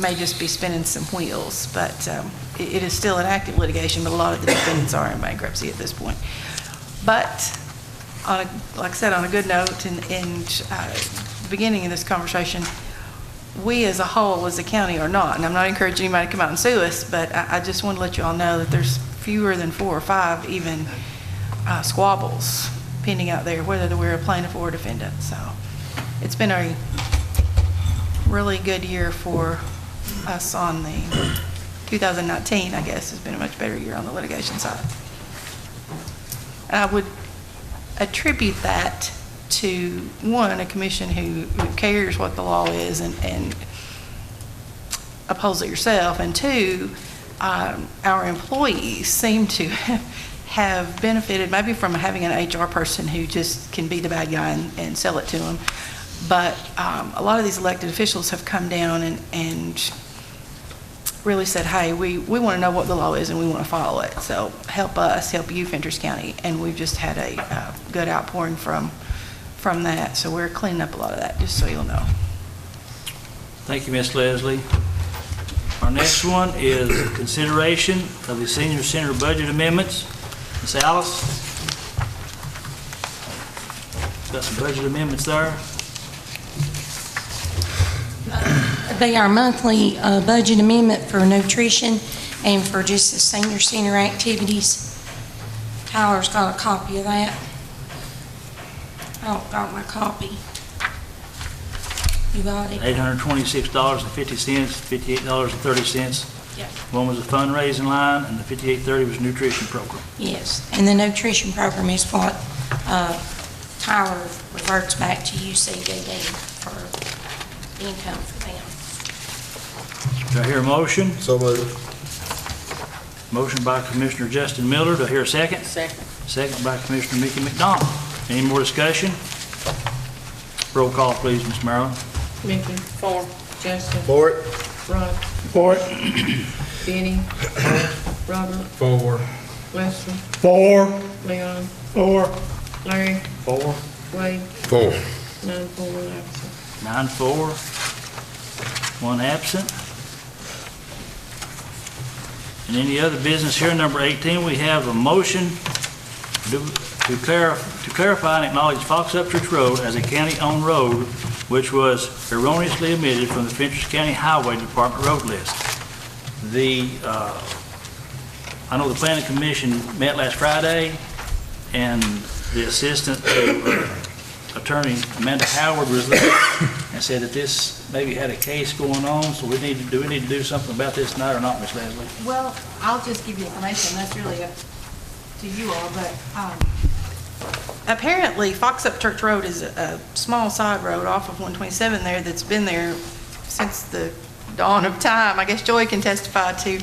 may just be spinning some wheels. But it is still an active litigation, but a lot of the defendants are in bankruptcy at this point. But like I said, on a good note, in the beginning of this conversation, we as a whole, as a county, are not, and I'm not encouraging anybody to come out and sue us, but I just want to let you all know that there's fewer than 4 or 5 even squabbles pending out there, whether we're a plaintiff or a defendant. So it's been a really good year for us on the 2019, I guess, has been a much better year on the litigation side. And I would attribute that to, one, a commission who cares what the law is and upholds it yourself, and 2, our employees seem to have benefited maybe from having an HR person who just can be the bad guy and sell it to them. But a lot of these elected officials have come down and really said, hey, we want to know what the law is and we want to follow it. So help us, help you, Fentress County. And we've just had a good outpouring from that. So we're cleaning up a lot of that, just so you'll know. Thank you, Ms. Leslie. Our next one is consideration of the senior center budget amendments. Ms. Alice? Got some budget amendments there. They are monthly budget amendment for nutrition and for just the senior center activities. Tyler's got a copy of that. I don't got my copy. You got it? $826.50, $58.30. Yep. One was a fundraising line, and the $58.30 was a nutrition program. Yes, and the nutrition program is what Tyler reverts back to UCDD for income for them. Do I hear a motion? So moved. Motion by Commissioner Justin Miller. Do I hear a second? Second. Second by Commissioner Mickey McDonald. Any more discussion? Roll call, please, Ms. Marilyn. Mickey, for. Justin. For it. Rod. For it. Benny. Robert. For. Lester. For. Leon. For. Larry. Four. Wade. For. 9-4, 1 absent. 9-4. One absent. And any other business here, number 18, we have a motion to clarify and acknowledge Fox Upchurch Road as a county-owned road, which was erroneously omitted from the Fentress County Highway Department road list. I know the Planning Commission met last Friday, and the assistant to Attorney Amanda Howard was there and said that this maybe had a case going on, so do we need to do something about this tonight or not, Ms. Leslie? Well, I'll just give you information. That's really up to you all, but apparently Fox Upchurch Road is a small side road off of 127 there that's been there since the dawn of time. I guess Joy can testify to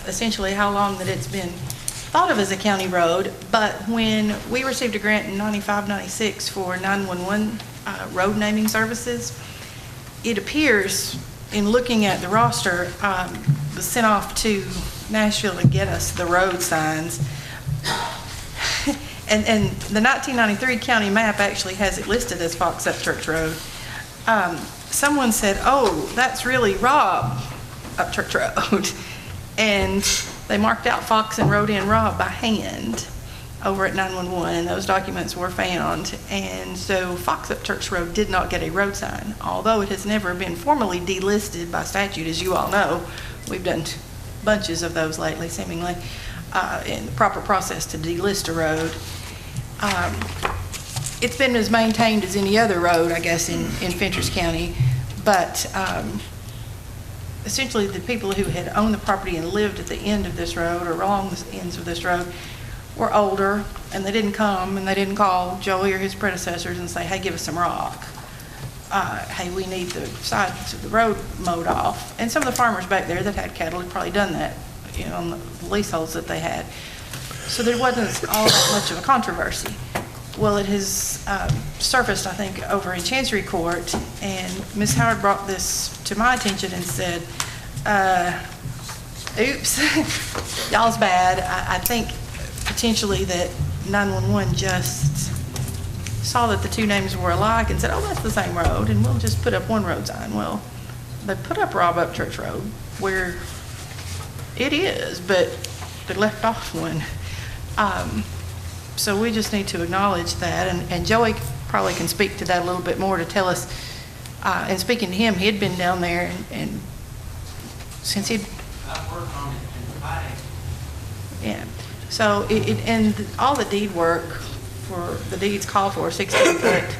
essentially how long that it's been thought of as a county road, but when we received a grant in 95-96 for 911 road naming services, it appears, in looking at the roster, was sent off to Nashville to get us the road signs. And the 1993 county map actually has it listed as Fox Upchurch Road. Someone said, oh, that's really Rob Upchurch Road. And they marked out Fox and wrote in Rob by hand over at 911, and those documents were found. And so Fox Upchurch Road did not get a road sign, although it has never been formally delisted by statute, as you all know. We've done bunches of those lately, seemingly, in the proper process to delist a road. It's been as maintained as any other road, I guess, in Fentress County, but essentially the people who had owned the property and lived at the end of this road or along the ends of this road were older, and they didn't come and they didn't call Joey or his predecessors and say, hey, give us some rock. Hey, we need the sides of the road mowed off. And some of the farmers back there that had cattle had probably done that, you know, on the leaseholds that they had. So there wasn't all that much of a controversy. Well, it has surfaced, I think, over in Chancery Court, and Ms. Howard brought this to my attention and said, oops, y'all's bad. I think potentially that 911 just saw that the two names were alike and said, oh, that's the same road, and we'll just put up one road sign. Well, they put up Rob Upchurch Road, where it is, but they left off one. So we just need to acknowledge that, and Joey probably can speak to that a little bit more to tell us, and speaking to him, he'd been down there, and since he'd... I've worked on it in the past. Yeah, so and all the deed work for, the deeds call for a 16-foot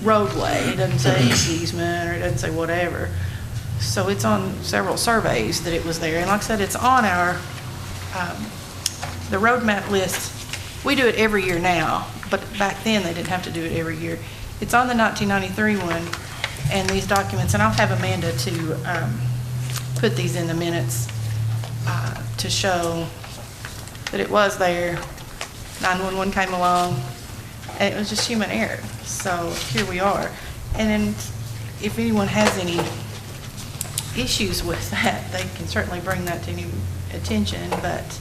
roadway. It doesn't say easement, or it doesn't say whatever. So it's on several surveys that it was there, and like I said, it's on our, the road map list. We do it every year now, but back then they didn't have to do it every year. It's on the 1993 one, and these documents, and I'll have Amanda to put these in the minutes to show that it was there. 911 came along, and it was just human error. So here we are. And then if anyone has any issues with that, they can certainly bring that to any attention. But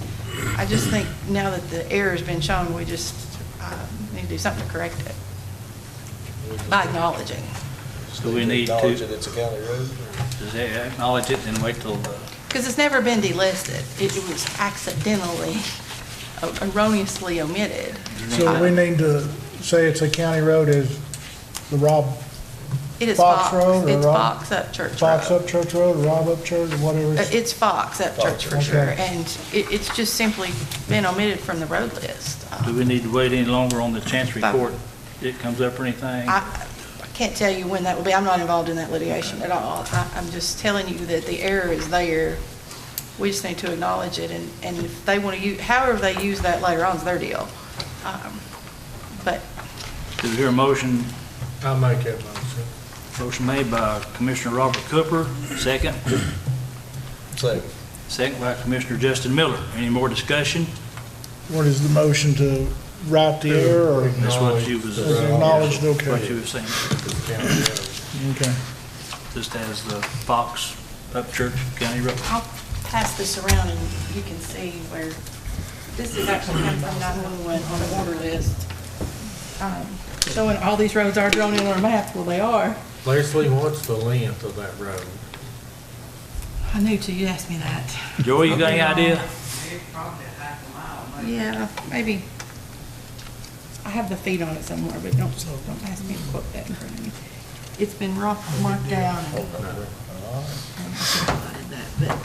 I just think now that the error has been shown, we just need to do something to correct it by acknowledging. So we need to acknowledge that it's a county road? Does they acknowledge it and wait till Because it's never been delisted. It was accidentally, erroneously omitted. So we need to say it's a county road as the Rob It is Fox Road? or It's Rob- Fox Up Church Fox Road. Up Church Road, or Rob Up Church, or whatever. It's Fox Up Church for okay. sure. And it's just simply been omitted from the road list. do we need to wait any longer on the Chancery Court? It comes up or anything? I can't tell you when that will be. I'm not involved in that litigation at all. I'm just telling you that the error is there. We just need to acknowledge it, and if they want to use, however they use that later on is their deal. But Do we hear a motion? I'll make that motion. Motion made by Commissioner Robert Cooper, second. Second. Second by Commissioner Justin Miller. Any more discussion? What is the motion, to right the error, or? That's what you was. Acknowledged, okay. What you were saying. Okay. Just as the Fox Up Church County Road. I'll pass this around and you can see where, this is actually comes from 911 on the order list. Showing all these roads are drawn in on our map. Well, they are. Leslie, what's the length of that road? I knew till you asked me that. Joey, you got any idea? Yeah, maybe. I have the feet on it somewhere, but don't ask me to quote that in front of me. It's been marked down. But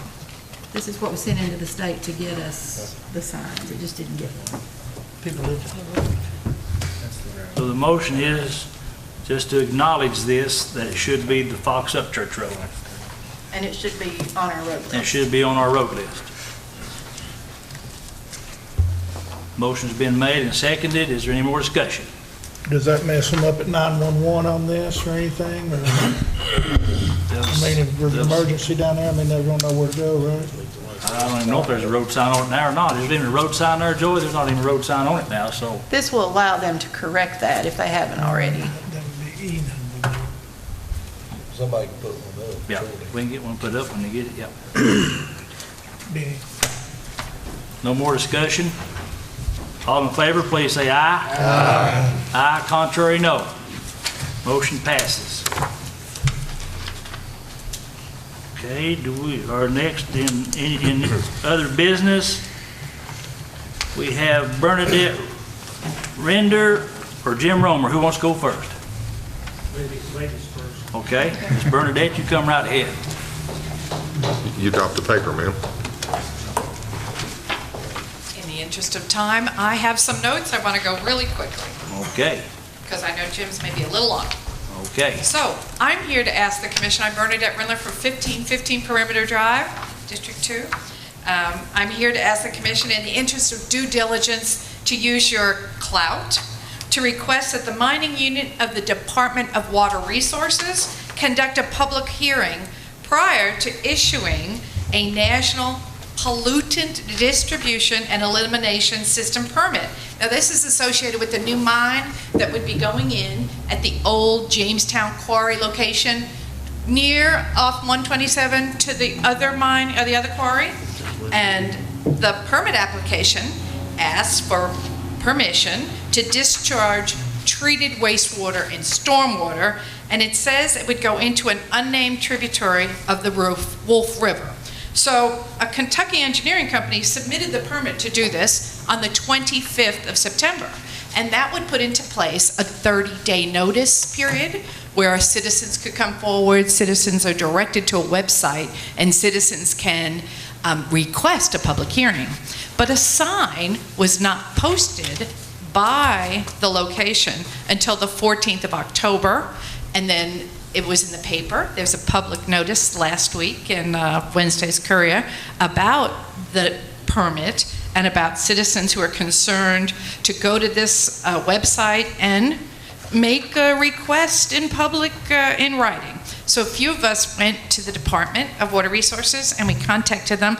this is what was sent into the state to get us the signs. It just didn't get one. People live. So the motion is just to acknowledge this, that it should be the Fox Up Church Road. And it should be on our road list. It should be on our road list. Motion's been made and seconded. Is there any more discussion? Does that mess them up at 911 on this or anything? Or, I mean, if there's an emergency down there, I mean, they're gonna know where to go, right? I don't even know if there's a road sign on it now or not. Is there even a road sign there, Joey? There's not even a road sign on it now, so. This will allow them to correct that if they haven't already. That would be Enon. Somebody can put one up. Yeah, we can get one put up when they get it, yep. Be- No more discussion? All in favor, please say aye. Aye. Aye, contrary, no. Motion passes. Okay, our next in other business, we have Bernadette Render or Jim Romer. Who wants to go first? Ladies first. Okay, Ms. Bernadette, you come right ahead. You dropped the paper, ma'am. In the interest of time, I have some notes. I want to go really quickly Okay, because I know Jim's may be a little long. okay. So I'm here to ask the commission, I'm Bernadette Rindler for 1515 Perimeter Drive, District 2. I'm here to ask the commission, in the interest of due diligence, to use your clout to request that the mining unit of the Department of Water Resources conduct a public hearing prior to issuing a national pollutant distribution and elimination system permit. Now, this is associated with the new mine that would be going in at the old Jamestown Quarry location near off 127 to the other mine, or the other quarry. And the permit application asks for permission to discharge treated wastewater and stormwater, and it says it would go into an unnamed tributary of the Wolf River. So a Kentucky engineering company submitted the permit to do this on the 25th of September. And that would put into place a 30-day notice period where our citizens could come forward. Citizens are directed to a website and citizens can request a public hearing. But a sign was not posted by the location until the 14th of October. And then it was in the paper. There's a public notice last week in Wednesday's Courier about the permit and about citizens who are concerned to go to this website and make a request in public in writing. So a few of us went to the Department of Water Resources and we contacted them.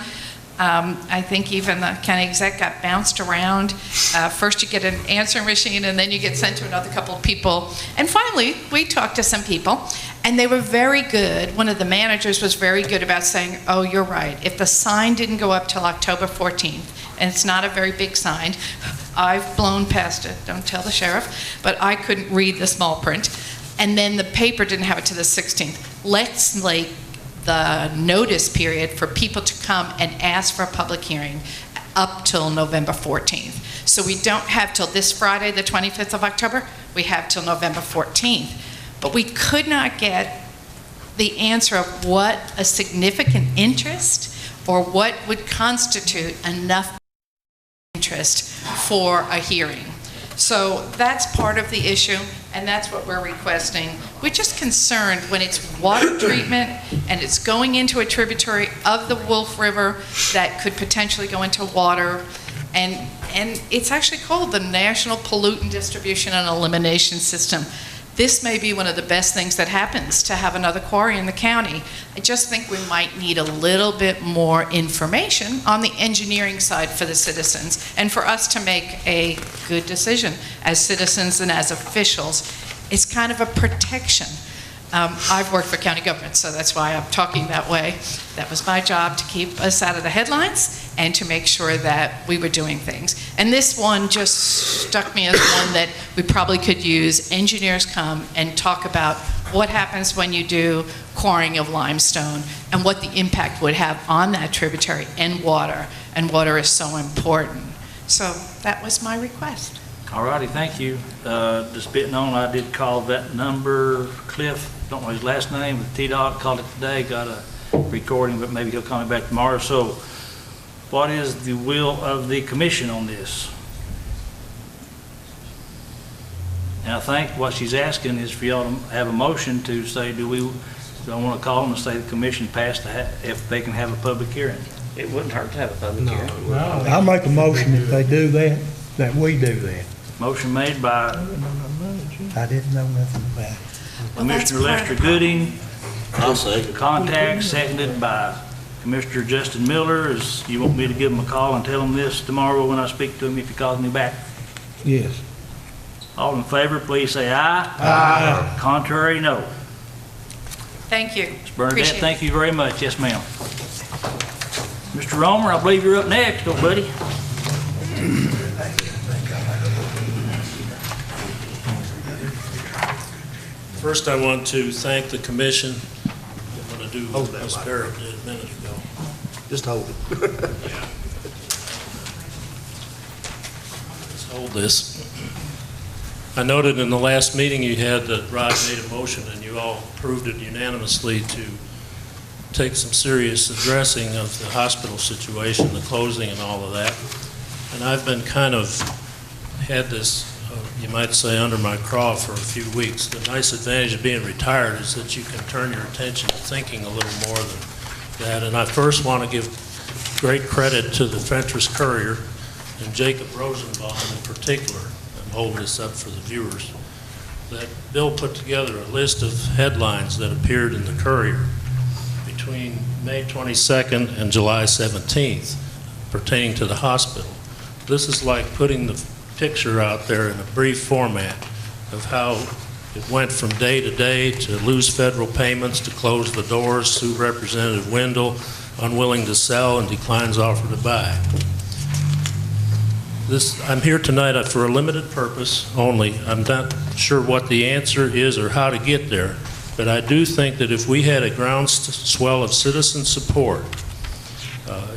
I think even the county exec got bounced around. First you get an answering machine and then you get sent to another couple of people. And finally, we talked to some people and they were very good. One of the managers was very good about saying, oh, you're right. If the sign didn't go up till October 14th, and it's not a very big sign, I've blown past it, don't tell the sheriff, but I couldn't read the small print. And then the paper didn't have it to the 16th. Let's like the notice period for people to come and ask for a public hearing up till November 14th. So we don't have till this Friday, the 25th of October, we have till November 14th. But we could not get the answer of what a significant interest or what would constitute enough interest for a hearing. So that's part of the issue, and that's what we're requesting. We're just concerned when it's water treatment and it's going into a tributary of the Wolf River that could potentially go into water, and it's actually called the National Pollutant Distribution and Elimination System. This may be one of the best things that happens to have another quarry in the county. I just think we might need a little bit more information on the engineering side for the citizens and for us to make a good decision as citizens and as officials. It's kind of a protection. I've worked for county government, so that's why I'm talking that way. That was my job, to keep us out of the headlines and to make sure that we were doing things. And this one just struck me as one that we probably could use. Engineers come and talk about what happens when you do quarrying of limestone and what the impact would have on that tributary and water is so important. So that was my request. All righty, thank you. Just spitting on, I did call that number, Cliff, don't know his last name, but T-Dot called it today, got a recording, but maybe he'll call me back tomorrow. So what is the will of the commission on this? And I think what she's asking is for y'all to have a motion to say, do I want to call them and say the commission passed if they can have a public hearing? It wouldn't hurt to have a public hearing. I'll make a motion if they do that we do that. Motion made by I didn't know nothing about it. Commissioner Lester Gooding. Contact, seconded by Commissioner Justin Miller. You want me to give him a call and tell him this tomorrow when I speak to him if he calls me back? Yes. All in favor, please say aye. Aye. Contrary, no. Thank you. Ms. Bernadette, thank you very much. Yes, ma'am. Mr. Romer, I believe you're up next, old buddy. First, I want to thank the commission. I'm going to do what Ms. Barrett did a minute ago. Just hold it. Let's hold this. I noted in the last meeting you had that Rod made a motion and you all approved it unanimously to take some serious addressing of the hospital situation, the closing and all of that. And I've been kind of had this, you might say, under my craw for a few weeks. The nice advantage of being retired is that you can turn your attention to thinking a little more than that. And I first want to give great credit to the Fentress Courier and Jacob Rosenbaum in particular. I'm holding this up for the viewers. That Bill put together a list of headlines that appeared in the Courier between May 22nd and July 17th pertaining to the hospital. This is like putting the picture out there in a brief format of how it went from day to day to lose federal payments, to close the doors, sue Representative Wendell, unwilling to sell, and declines offer to buy. I'm here tonight for a limited purpose only. I'm not sure what the answer is or how to get there, but I do think that if we had a groundswell of citizen support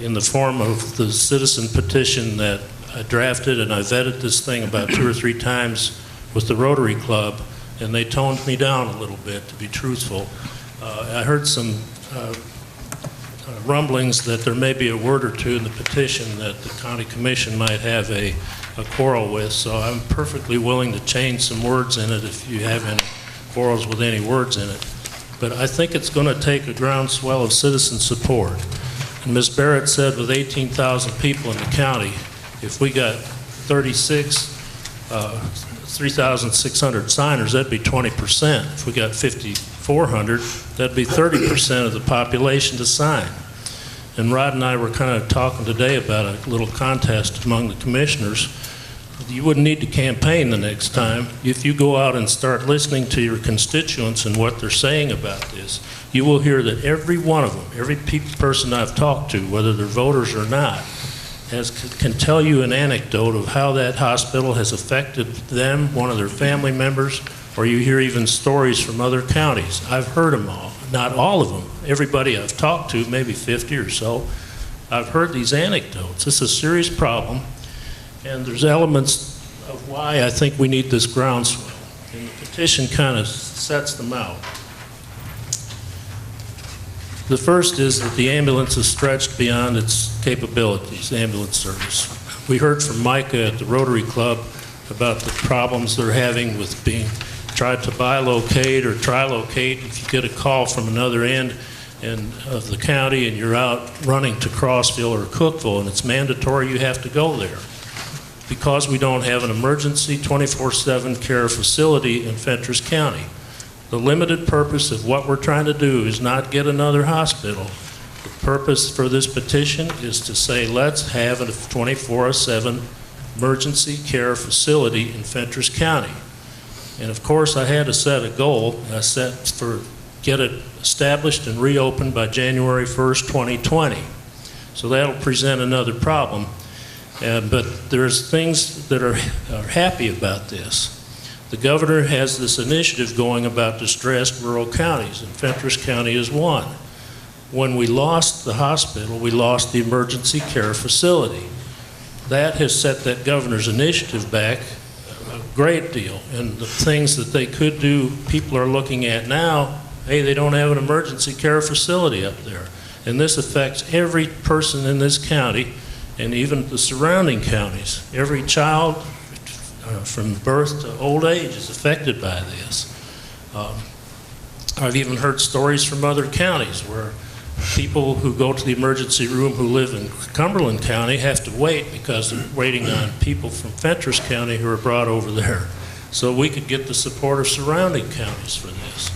in the form of the citizen petition that I drafted, and I vetted this thing about 2 or 3 times with the Rotary Club, and they toned me down a little bit, to be truthful. I heard some rumblings that there may be a word or two in the petition that the county commission might have a quarrel with, so I'm perfectly willing to change some words in it if you have any quarrels with any words in it. But I think it's going to take a groundswell of citizen support. And Ms. Barrett said with 18,000 people in the county, if we got 36 3,600 signers, that'd be 20%. If we got 5,400, that'd be 30% of the population to sign. And Rod and I were kind of talking today about a little contest among the commissioners. You wouldn't need to campaign the next time. If you go out and start listening to your constituents and what they're saying about this, you will hear that every one of them, every person I've talked to, whether they're voters or not, can tell you an anecdote of how that hospital has affected them, one of their family members, or you hear even stories from other counties. I've heard them all, not all of them. Everybody I've talked to, maybe 50 or so, I've heard these anecdotes. It's a serious problem, and there's elements of why I think we need this groundswell. And the petition kind of sets them out. The first is that the ambulance is stretched beyond its capabilities, the ambulance service. We heard from Micah at the Rotary Club about the problems they're having with being tried to bilocate or trilocate. If you get a call from another end of the county and you're out running to Crossville or Cookville and it's mandatory you have to go there. Because we don't have an emergency 24/7 care facility in Fentress County. The limited purpose of what we're trying to do is not get another hospital. The purpose for this petition is to say, let's have a 24/7 emergency care facility in Fentress County. And of course, I had to set a goal. I set for get it established and reopened by January 1st, 2020. So that'll present another problem. But there's things that are happy about this. The governor has this initiative going about distressed rural counties, and Fentress County is one. When we lost the hospital, we lost the emergency care facility. That has set that governor's initiative back a great deal, and the things that they could do, people are looking at now. Hey, they don't have an emergency care facility up there, and this affects every person in this county and even the surrounding counties. Every child from birth to old age is affected by this. I've even heard stories from other counties where people who go to the emergency room who live in Cumberland County have to wait because they're waiting on people from Fentress County who are brought over there. So we could get the support of surrounding counties for this.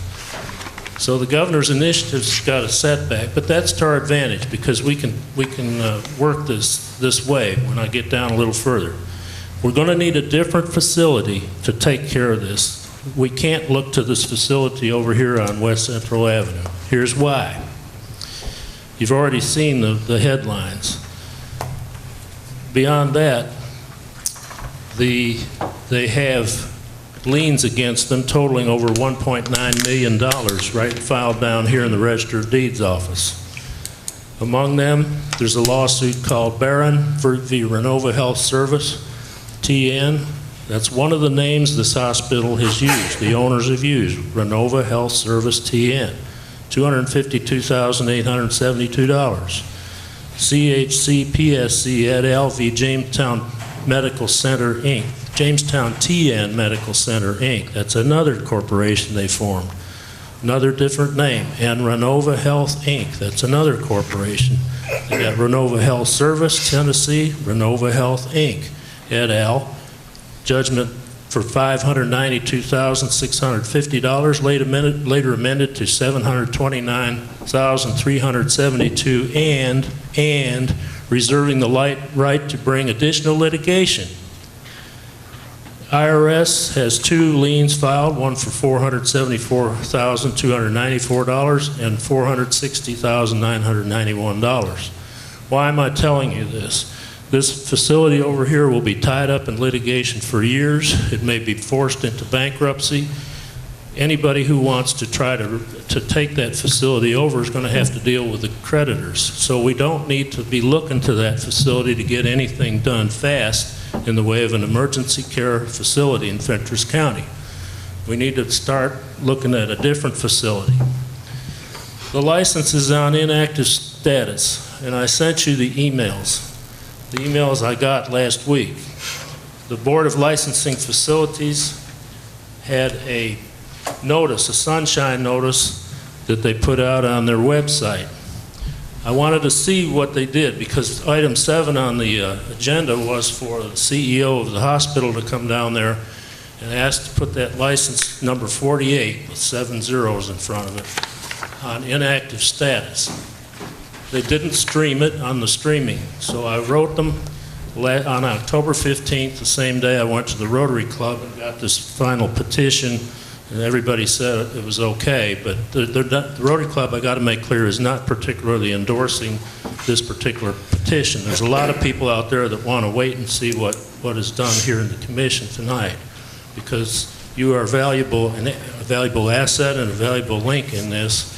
So the governor's initiative's got a setback, but that's to our advantage because we can work this way when I get down a little further. We're going to need a different facility to take care of this. We can't look to this facility over here on West Central Avenue. Here's why. You've already seen the headlines. Beyond that, they have liens against them totaling over $1.9 million, right filed down here in the Register of Deeds office. Among them, there's a lawsuit called Barron v. Renova Health Service, TN. That's one of the names this hospital has used, the owners have used, Renova Health Service TN, $252,872. CHC PSC et al. V. Jamestown Medical Center, Inc., Jamestown TN Medical Center, Inc. That's another corporation they formed. Another different name. And Renova Health, Inc. That's another corporation. They got Renova Health Service, Tennessee, Renova Health, Inc. et al. Judgment for $592,650, later amended to $729,372, and reserving the right to bring additional litigation. IRS has two liens filed, one for $474,294 and $460,991. Why am I telling you this? This facility over here will be tied up in litigation for years. It may be forced into bankruptcy. Anybody who wants to try to take that facility over is going to have to deal with the creditors. So we don't need to be looking to that facility to get anything done fast in the way of an emergency care facility in Fentress County. We need to start looking at a different facility. The license is on inactive status, and I sent you the emails I got last week. The Board of Licensing Facilities had a notice, a sunshine notice, that they put out on their website. I wanted to see what they did, because item 7 on the agenda was for the CEO of the hospital to come down there and ask to put that license number 48 with 7 zeros in front of it on inactive status. They didn't stream it on the streaming, so I wrote them on October 15th, the same day I went to the Rotary Club and got this final petition, and everybody said it was okay, but the Rotary Club, I got to make clear, is not particularly endorsing this particular petition. There's a lot of people out there that want to wait and see what is done here in the commission tonight, because you are a valuable asset and a valuable link in this,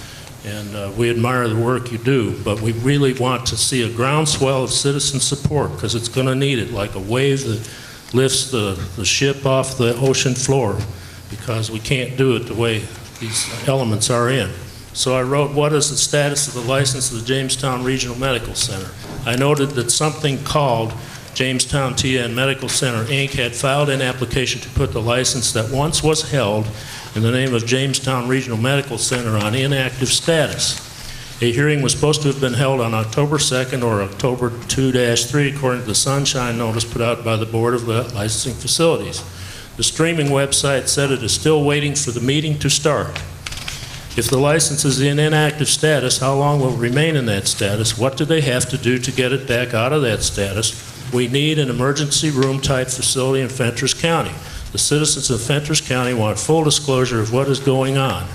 and we admire the work you do, but we really want to see a groundswell of citizen support, because it's going to need it, like a wave that lifts the ship off the ocean floor, because we can't do it the way these elements are in. So I wrote, what is the status of the license of the Jamestown Regional Medical Center? I noted that something called Jamestown TN Medical Center, Inc. had filed an application to put the license that once was held in the name of Jamestown Regional Medical Center on inactive status. A hearing was supposed to have been held on October 2nd or October 2-3, according to the sunshine notice put out by the Board of Licensing Facilities. The streaming website said it is still waiting for the meeting to start. If the license is in inactive status, how long will it remain in that status? What do they have to do to get it back out of that status? We need an emergency room type facility in Fentress County. The citizens of Fentress County want full disclosure of what is going on.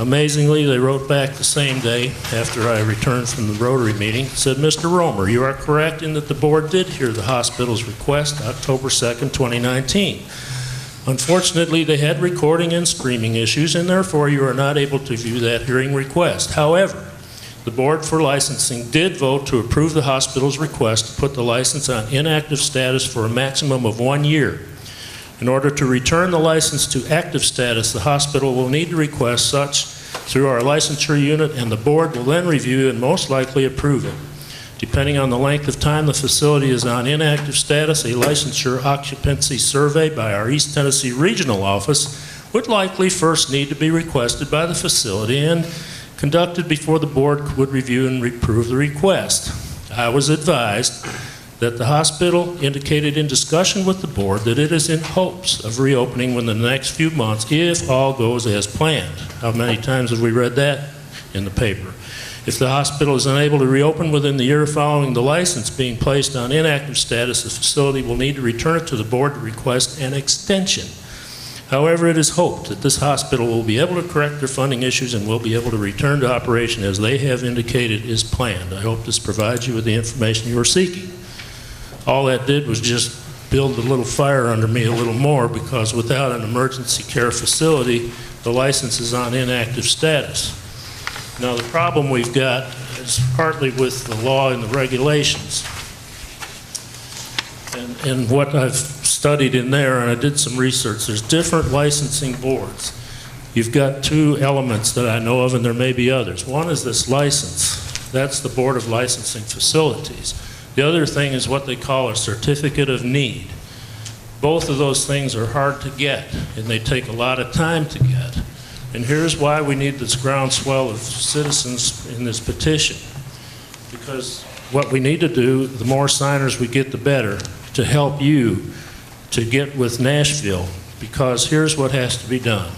Amazingly, they wrote back the same day after I returned from the Rotary meeting, said, Mr. Romer, you are correct in that the board did hear the hospital's request October 2nd, 2019. Unfortunately, they had recording and streaming issues, and therefore you are not able to view that hearing request. However, the Board for Licensing did vote to approve the hospital's request to put the license on inactive status for a maximum of 1 year. In order to return the license to active status, the hospital will need to request such through our licensure unit, and the board will then review and most likely approve it. Depending on the length of time the facility is on inactive status, a licensure occupancy survey by our East Tennessee Regional Office would likely first need to be requested by the facility and conducted before the board would review and approve the request. I was advised that the hospital indicated in discussion with the board that it is in hopes of reopening within the next few months if all goes as planned. How many times have we read that in the paper? If the hospital is unable to reopen within the year following the license being placed on inactive status, the facility will need to return it to the board to request an extension. However, it is hoped that this hospital will be able to correct their funding issues and will be able to return to operation as they have indicated is planned. I hope this provides you with the information you are seeking. All that did was just build a little fire under me a little more, because without an emergency care facility, the license is on inactive status. Now, the problem we've got is partly with the law and the regulations. And what I've studied in there, and I did some research, there's different licensing boards. You've got 2 elements that I know of, and there may be others. One is this license. That's the Board of Licensing Facilities. The other thing is what they call a certificate of need. Both of those things are hard to get, and they take a lot of time to get. And here's why we need this groundswell of citizens in this petition. Because what we need to do, the more signers we get, the better, to help you to get with Nashville. Because here's what has to be done.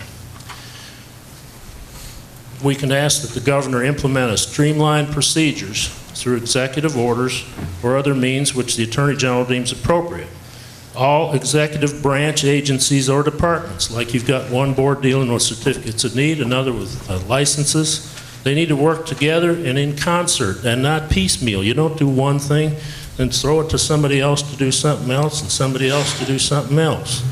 We can ask that the governor implement a streamlined procedures through executive orders or other means which the Attorney General deems appropriate. All executive branch agencies or departments, like you've got one board dealing with certificates of need, another with licenses, they need to work together and in concert and not piecemeal. You don't do one thing and throw it to somebody else to do something else and somebody else to do something else.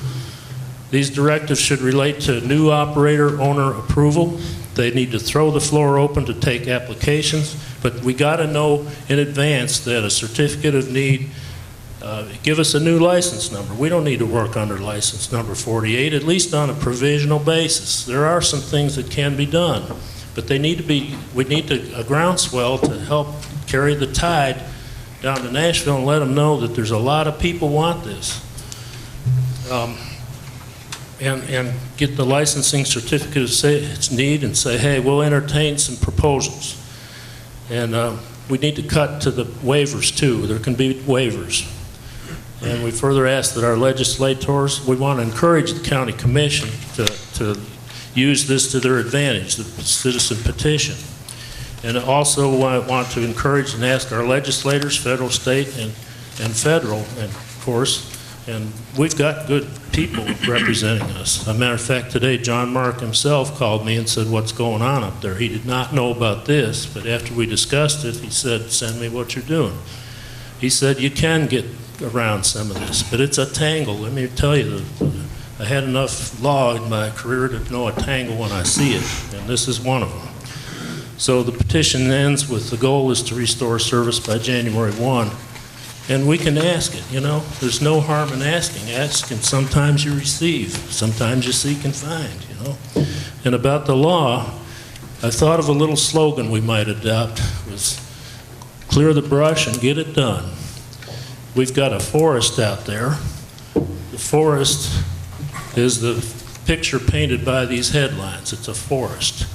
These directives should relate to new operator owner approval. They need to throw the floor open to take applications, but we got to know in advance that a certificate of need, give us a new license number. We don't need to work under license number 48, at least on a provisional basis. There are some things that can be done, but they need to be, we need a groundswell to help carry the tide down to Nashville and let them know that there's a lot of people want this. And get the licensing certificate of need and say, hey, we'll entertain some proposals. And we need to cut to the waivers too. There can be waivers. And we further ask that our legislators, we want to encourage the county commission to use this to their advantage, the citizen petition. And also I want to encourage and ask our legislators, federal, state, and federal, and of course, and we've got good people representing us. As a matter of fact, today John Mark himself called me and said, what's going on up there? He did not know about this, but after we discussed it, he said, send me what you're doing. He said, you can get around some of this, but it's a tangle. Let me tell you, I had enough law in my career to know a tangle when I see it, and this is one of them. So the petition ends with the goal is to restore service by January 1. And we can ask it, you know. There's no harm in asking. Ask, and sometimes you receive. Sometimes you seek and find, you know. And about the law, I thought of a little slogan we might adopt. It was clear the brush and get it done. We've got a forest out there. The forest is the picture painted by these headlines. It's a forest.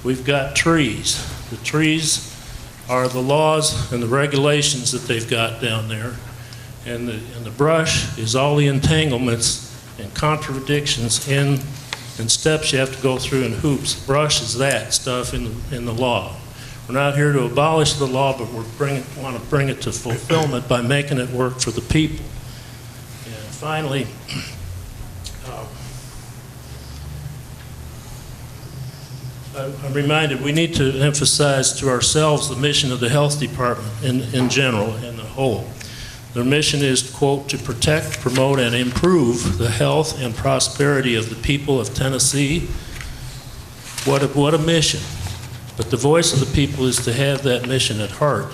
We've got trees. The trees are the laws and the regulations that they've got down there. And the brush is all the entanglements and contradictions and steps you have to go through and hoops. Brush is that stuff in the law. We're not here to abolish the law, but want to bring it to fulfillment by making it work for the people. And finally, I'm reminded we need to emphasize to ourselves the mission of the health department in general and the whole. Their mission is, quote, to protect, promote, and improve the health and prosperity of the people of Tennessee. What a mission. But the voice of the people is to have that mission at heart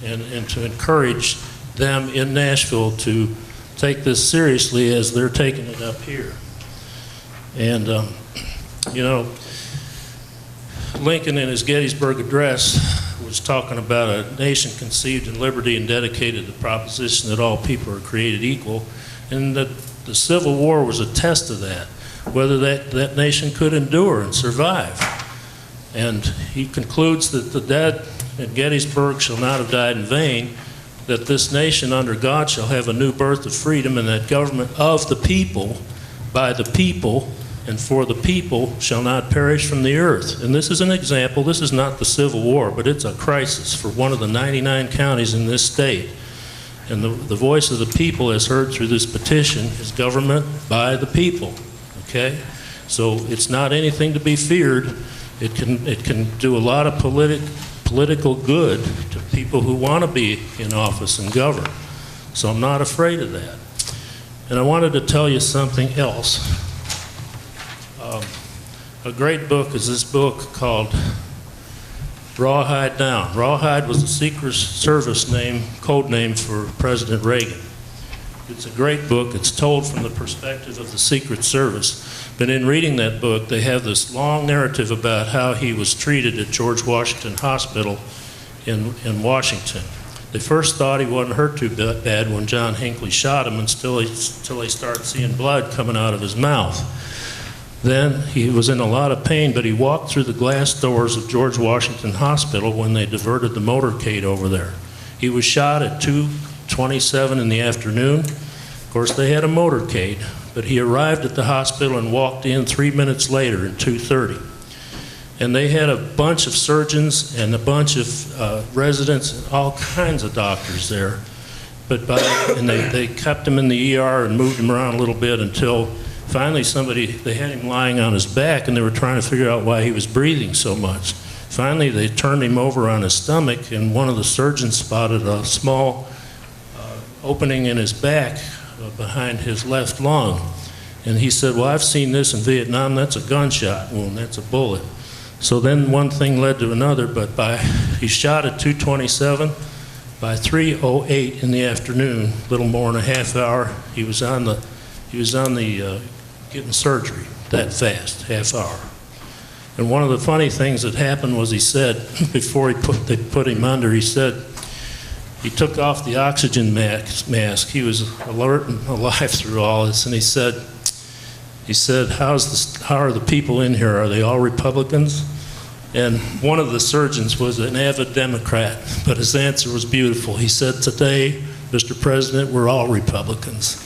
and to encourage them in Nashville to take this seriously as they're taking it up here. And, you know, Lincoln in his Gettysburg Address was talking about a nation conceived in liberty and dedicated to the proposition that all people are created equal, and that the Civil War was a test of that, whether that nation could endure and survive. And he concludes that the dead at Gettysburg shall not have died in vain, that this nation under God shall have a new birth of freedom, and that government of the people, by the people, and for the people shall not perish from the earth. And this is an example. This is not the Civil War, but it's a crisis for one of the 99 counties in this state. And the voice of the people, as heard through this petition, is government by the people. Okay? So it's not anything to be feared. It can do a lot of political good to people who want to be in office and govern. So I'm not afraid of that. And I wanted to tell you something else. A great book is this book called Rawhide Down. Rawhide was a Secret Service code name for President Reagan. It's a great book. It's told from the perspective of the Secret Service. But in reading that book, they have this long narrative about how he was treated at George Washington Hospital in Washington. They first thought he wasn't hurt too bad when John Hinckley shot him until they started seeing blood coming out of his mouth. Then he was in a lot of pain, but he walked through the glass doors of George Washington Hospital when they diverted the motorcade over there. He was shot at 2:27 in the afternoon. Of course, they had a motorcade, but he arrived at the hospital and walked in 3 minutes later at 2:30. And they had a bunch of surgeons and a bunch of residents and all kinds of doctors there. And they kept him in the ER and moved him around a little bit until finally they had him lying on his back, and they were trying to figure out why he was breathing so much. Finally, they turned him over on his stomach, and one of the surgeons spotted a small opening in his back behind his left lung. And he said, well, I've seen this in Vietnam. That's a gunshot wound. That's a bullet. So then one thing led to another, but he shot at 2:27. By 3:08 in the afternoon, a little more than a half hour, he was on the getting surgery that fast, half hour. And one of the funny things that happened was he said, before they put him under, he said, he took off the oxygen mask. He was alert and alive through all this, and he said, how are the people in here? Are they all Republicans? And one of the surgeons was an avid Democrat, but his answer was beautiful. He said, "Today, Mr. President, we're all Republicans."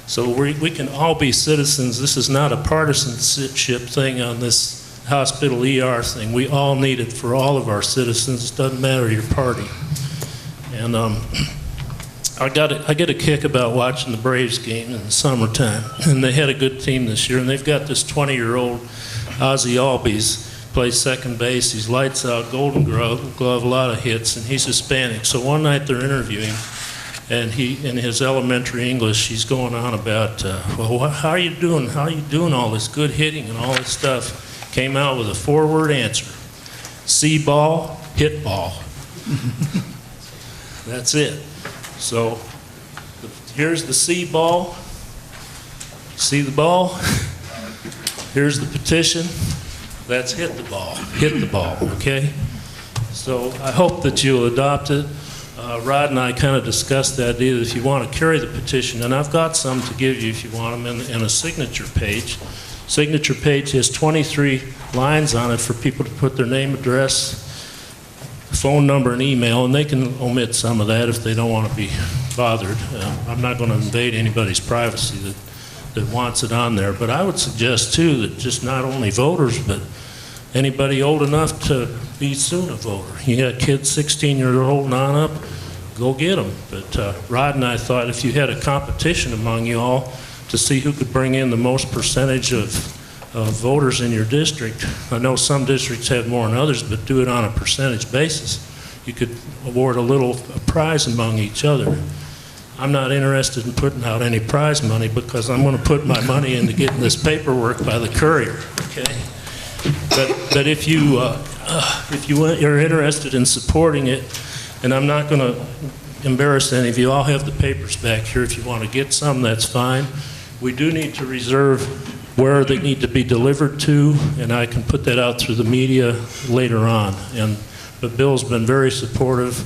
So we can all be citizens. This is not a partisanship thing on this hospital ER thing. We all need it for all of our citizens. It doesn't matter your party. And I get a kick about watching the Braves game in the summertime. And they had a good team this year. And they've got this 20-year-old Ozzie Albies, plays second base. He's lights out, Golden Glove, a lot of hits, and he's Hispanic. So one night they're interviewing him, and he, in his elementary English, he's going on about, well, how are you doing? How are you doing all this good hitting and all this stuff? Came out with a 4-word answer: see ball, hit ball. That's it. So here's the see ball. See the ball? Here's the petition. That's hit the ball, okay? So I hope that you'll adopt it. Rod and I kind of discussed the idea that if you want to carry the petition, and I've got some to give you if you want them, in a signature page. Signature page has 23 lines on it for people to put their name, address, phone number, and email, and they can omit some of that if they don't want to be bothered. I'm not going to invade anybody's privacy that wants it on there, but I would suggest too that just not only voters, but anybody old enough to be soon a voter. You got kids 16-year-old and on up, go get them. But Rod and I thought if you had a competition among you all to see who could bring in the most percentage of voters in your district, I know some districts have more than others, but do it on a percentage basis. You could award a prize among each other. I'm not interested in putting out any prize money because I'm going to put my money into getting this paperwork by the courier, okay? But if you're interested in supporting it, and I'm not going to embarrass any of you, I'll have the papers back here. If you want to get some, that's fine. We do need to reserve where they need to be delivered to, and I can put that out through the media later on. But Bill's been very supportive.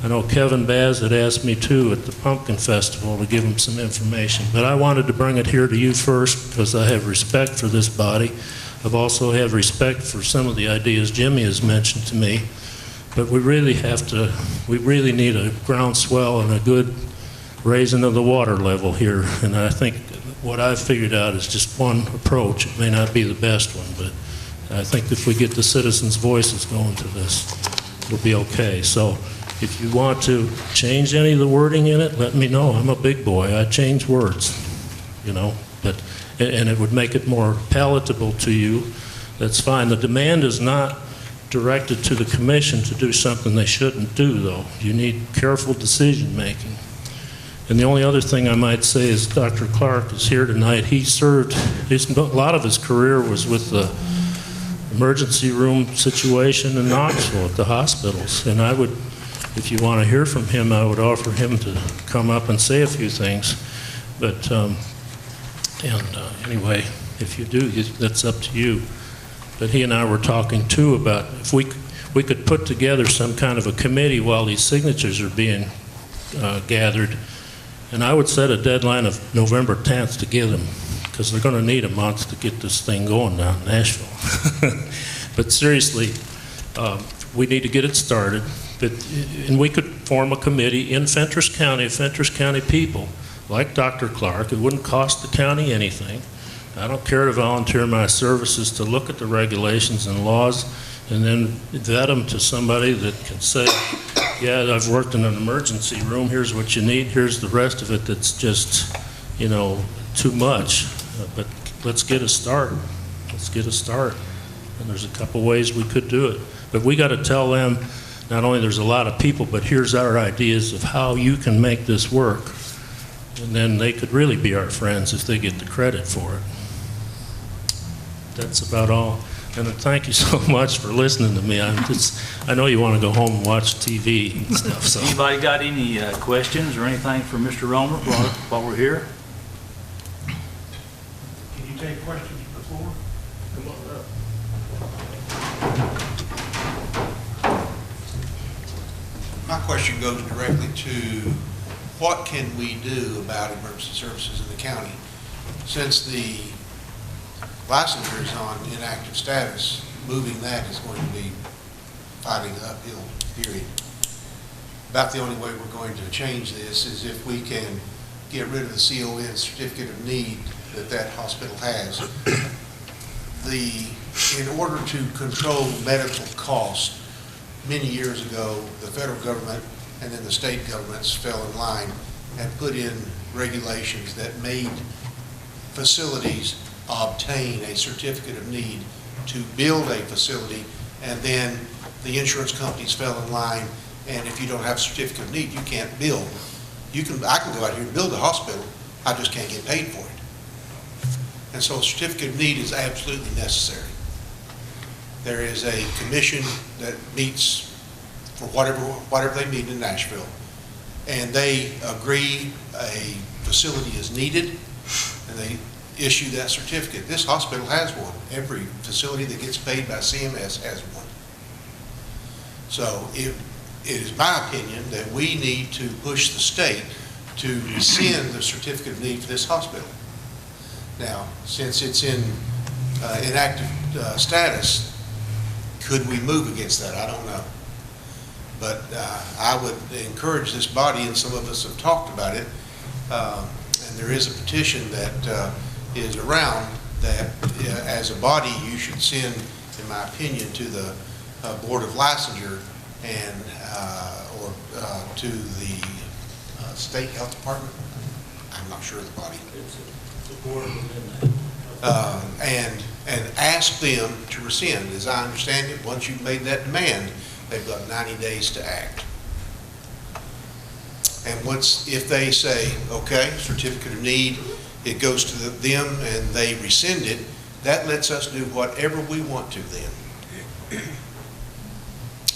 I know Kevin Baz had asked me too at the Pumpkin Festival to give him some information, but I wanted to bring it here to you first because I have respect for this body. I've also have respect for some of the ideas Jimmy has mentioned to me, but we really need a groundswell and a good raising of the water level here, and I think what I've figured out is just one approach. It may not be the best one, but I think if we get the citizens' voices going to this, it'll be okay. So if you want to change any of the wording in it, let me know. I'm a big boy. I change words, you know, and it would make it more palatable to you. That's fine. The demand is not directed to the commission to do something they shouldn't do, though. You need careful decision making. And the only other thing I might say is Dr. Clark is here tonight. He served, a lot of his career was with the emergency room situation in Knoxville at the hospitals. And I would, if you want to hear from him, I would offer him to come up and say a few things. But, anyway, if you do, that's up to you. But he and I were talking too about if we could put together some kind of a committee while these signatures are being gathered. And I would set a deadline of November 10th to give them, because they're going to need a month to get this thing going down in Nashville. But seriously, we need to get it started. And we could form a committee in Fentress County, of Fentress County people, like Dr. Clark. It wouldn't cost the county anything. I don't care to volunteer my services to look at the regulations and laws and then vet them to somebody that can say, yeah, I've worked in an emergency room, here's what you need, here's the rest of it that's just, you know, too much. But let's get a start. Let's get a start. And there's a couple ways we could do it. But we got to tell them, not only there's a lot of people, but here's our ideas of how you can make this work. And then they could really be our friends if they get the credit for it. That's about all. And thank you so much for listening to me. I know you want to go home and watch TV and stuff. So. Anybody got any questions or anything for Mr. Romer while we're here? Can you take questions before? Come on up. My question goes directly to what can we do about emergency services in the county? Since the licensure is on inactive status, moving that is going to be fighting an uphill period. About the only way we're going to change this is if we can get rid of the CON, certificate of need, that hospital has. In order to control medical costs, many years ago, the federal government and then the state governments fell in line and put in regulations that made facilities obtain a certificate of need to build a facility, and then the insurance companies fell in line, and if you don't have a certificate of need, you can't build. I can go out here and build a hospital, I just can't get paid for it. And so a certificate of need is absolutely necessary. There is a commission that meets for whatever they meet in Nashville, and they agree a facility is needed, and they issue that certificate. This hospital has one. Every facility that gets paid by CMS has one. So it is my opinion that we need to push the state to rescind the certificate of need for this hospital. Now, since it's in inactive status, could we move against that? I don't know. But I would encourage this body, and some of us have talked about it, and there is a petition that is around that as a body you should send, in my opinion, to the Board of Licensure and or to the State Health Department. I'm not sure of the body. It's a board within that. And ask them to rescind. As I understand it, once you've made that demand, they've got 90 days to act. And if they say, okay, certificate of need, it goes to them and they rescind it, that lets us do whatever we want to then.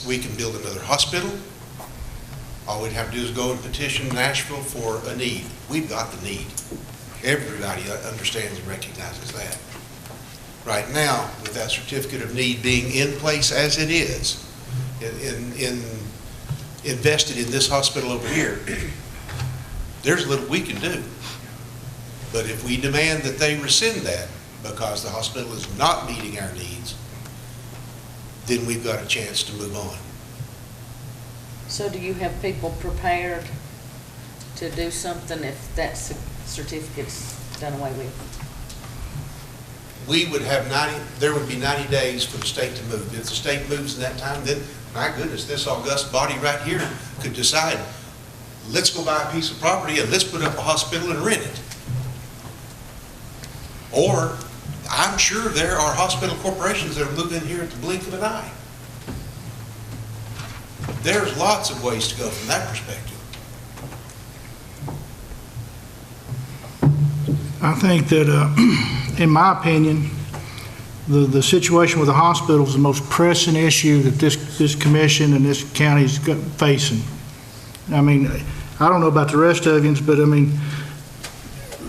We can build another hospital. All we'd have to do is go and petition Nashville for a need. We've got the need. Everybody understands and recognizes that. Right now, with that certificate of need being in place as it is, invested in this hospital over here, there's little we can do. But if we demand that they rescind that because the hospital is not meeting our needs, then we've got a chance to move on. So do you have people prepared to do something if that certificate's done away with? We would have there would be 90 days for the state to move. If the state moves in that time, then, my goodness, this august body right here could decide, let's go buy a piece of property and let's put up a hospital and rent it. Or, I'm sure there are hospital corporations that are moving in here at the blink of an eye. There's lots of ways to go from that perspective. I think that, in my opinion, the situation with the hospital is the most pressing issue that this commission and this county is facing. I mean, I don't know about the rest of you, but I mean,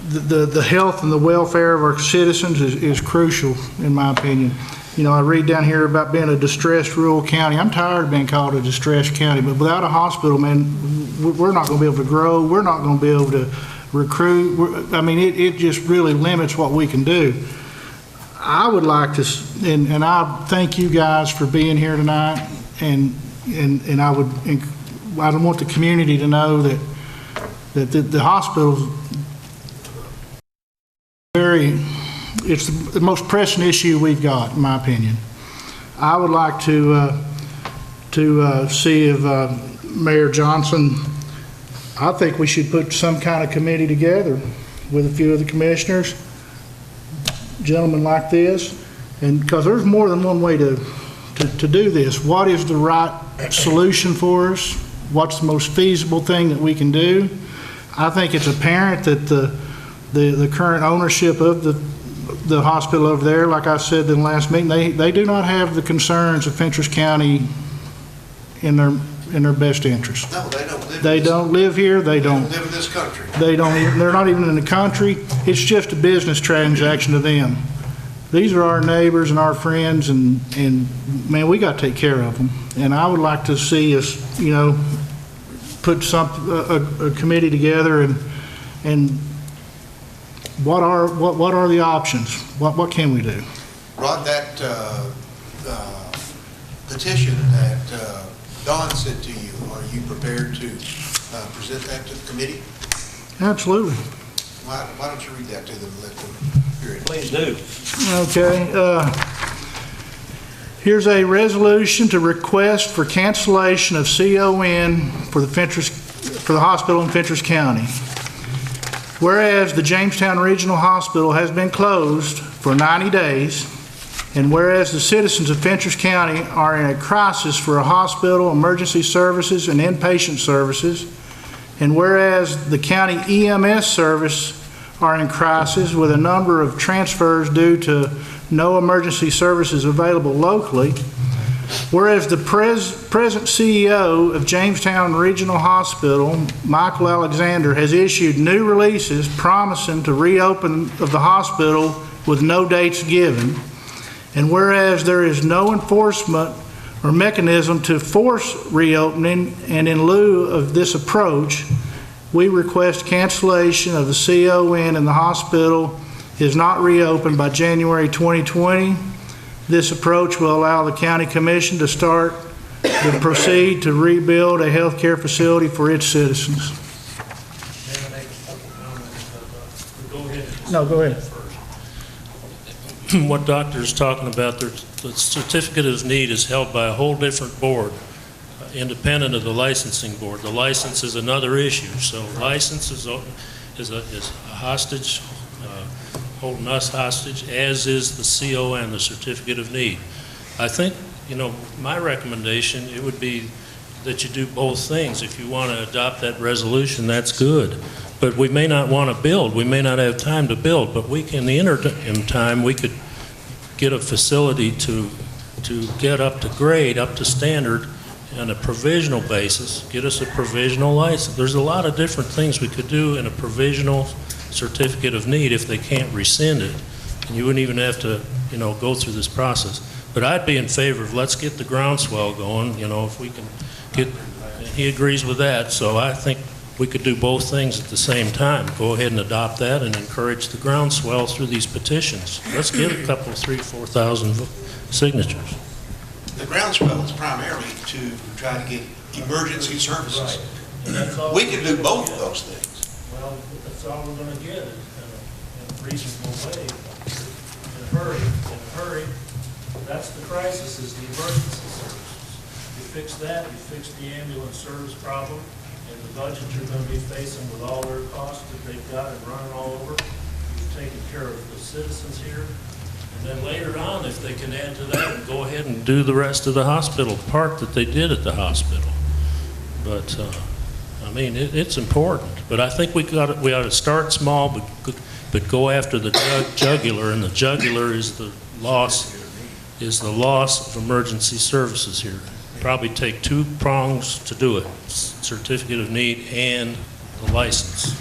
the health and the welfare of our citizens is crucial, in my opinion. You know, I read down here about being a distressed rural county. I'm tired of being called a distressed county, but without a hospital, man, we're not going to be able to grow. We're not going to be able to recruit. I mean, it just really limits what we can do. I would like to, and I thank you guys for being here tonight, and I want the community to know that the hospital's it's the most pressing issue we've got, in my opinion. I would like to see if Mayor Johnson, I think we should put some kind of committee together with a few of the commissioners, gentlemen like this, and because there's more than one way to do this. What is the right solution for us? What's the most feasible thing that we can do? I think it's apparent that the current ownership of the hospital over there, like I said in the last meeting, they do not have the concerns of Fentress County in their best interest. No, they don't live. They don't live here. They don't live in this country. They're not even in the country. It's just a business transaction to them. These are our neighbors and our friends, and man, we got to take care of them. And I would like to see us, you know, put a committee together and what are the options? What can we do? Rod, petition that Don sent to you, are you prepared to present that to the committee? Absolutely. Why don't you read that to them and let them hear it? Please do. Okay. Here's a resolution to request for cancellation of CON for the hospital in Fentress County. Whereas the Jamestown Regional Hospital has been closed for 90 days, and whereas the citizens of Fentress County are in a crisis for hospital emergency services and inpatient services, and whereas the county EMS service are in crisis with a number of transfers due to no emergency services available locally, whereas the present CEO of Jamestown Regional Hospital, Michael Alexander, has issued new releases promising to reopen of the hospital with no dates given, and whereas there is no enforcement or mechanism to force reopening, and in lieu of this approach, we request cancellation of the CON and the hospital is not reopened by January 2020. This approach will allow the county commission to proceed to rebuild a healthcare facility for its citizens. No, go ahead. What Doctor is talking about, the certificate of need is held by a whole different board, independent of the licensing board. The license is another issue. So license is a hostage, holding us hostage, as is the CON, the certificate of need. I think, my recommendation, it would be that you do both things. If you want to adopt that resolution, that's good. But we may not want to build. We may not have time to build, but we can, in the interim time, we could get a facility to get up to grade, up to standard, on a provisional basis, get us a provisional license. There's a lot of different things we could do in a provisional certificate of need if they can't rescind it. And you wouldn't even have to, go through this process. But I'd be in favor of let's get the groundswell going, if we can get, he agrees with that, so I think we could do both things at the same time. Go ahead and adopt that and encourage the groundswell through these petitions. Let's get a couple, 3,000 or 4,000 signatures. The groundswell is primarily to try to get emergency services. We can do both of those things. Well, that's all we're going to get in a reasonable way. In a hurry, that's the crisis, is the emergency services. You fix that, you fix the ambulance service problem, and the budget you're going to be facing with all their costs that they've got and running all over. You've taken care of the citizens here. And then later on, if they can add to that, and go ahead and do the rest of the hospital part that they did at the hospital. But, it's important. But I think we ought to start small, but go after the jugular, and the jugular is the loss of emergency services here. Probably take two prongs to do it: certificate of need and the license.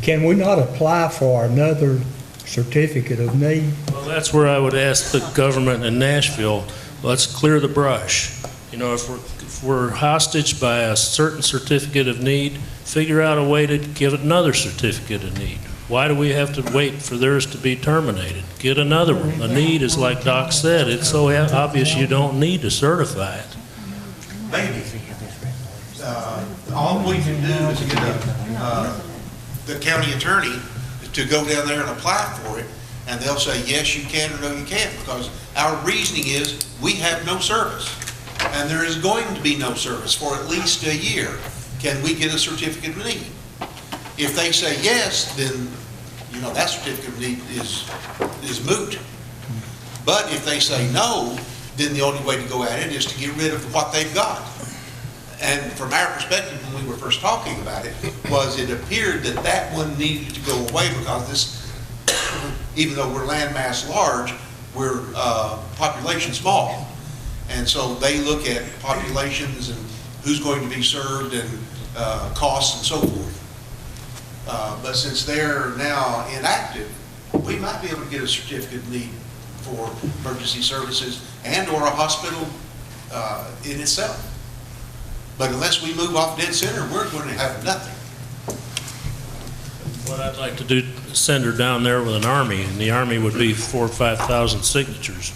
Can we not apply for another certificate of need? Well, that's where I would ask the government in Nashville, let's clear the brush. If we're hostage by a certain certificate of need, figure out a way to give another certificate of need. Why do we have to wait for theirs to be terminated? Get another one. A need is, like Doc said, it's so obvious you don't need to certify it. Maybe. All we can do is get the county attorney to go down there and apply for it, and they'll say, yes, you can, or no, you can't, because our reasoning is we have no service, and there is going to be no service for at least a year. Can we get a certificate of need? If they say yes, then, that certificate of need is moot. But if they say no, then the only way to go at it is to get rid of what they've got. And from our perspective, when we were first talking about it, was it appeared that one needed to go away because this, even though we're landmass large, we're population small. And so they look at populations and who's going to be served and costs and so forth. But since they're now inactive, we might be able to get a certificate of need for emergency services and or a hospital in itself. But unless we move off dead center, we're going to have nothing. What I'd like to do send her down there with an army, and the army would be 4,000 or 5,000 signatures.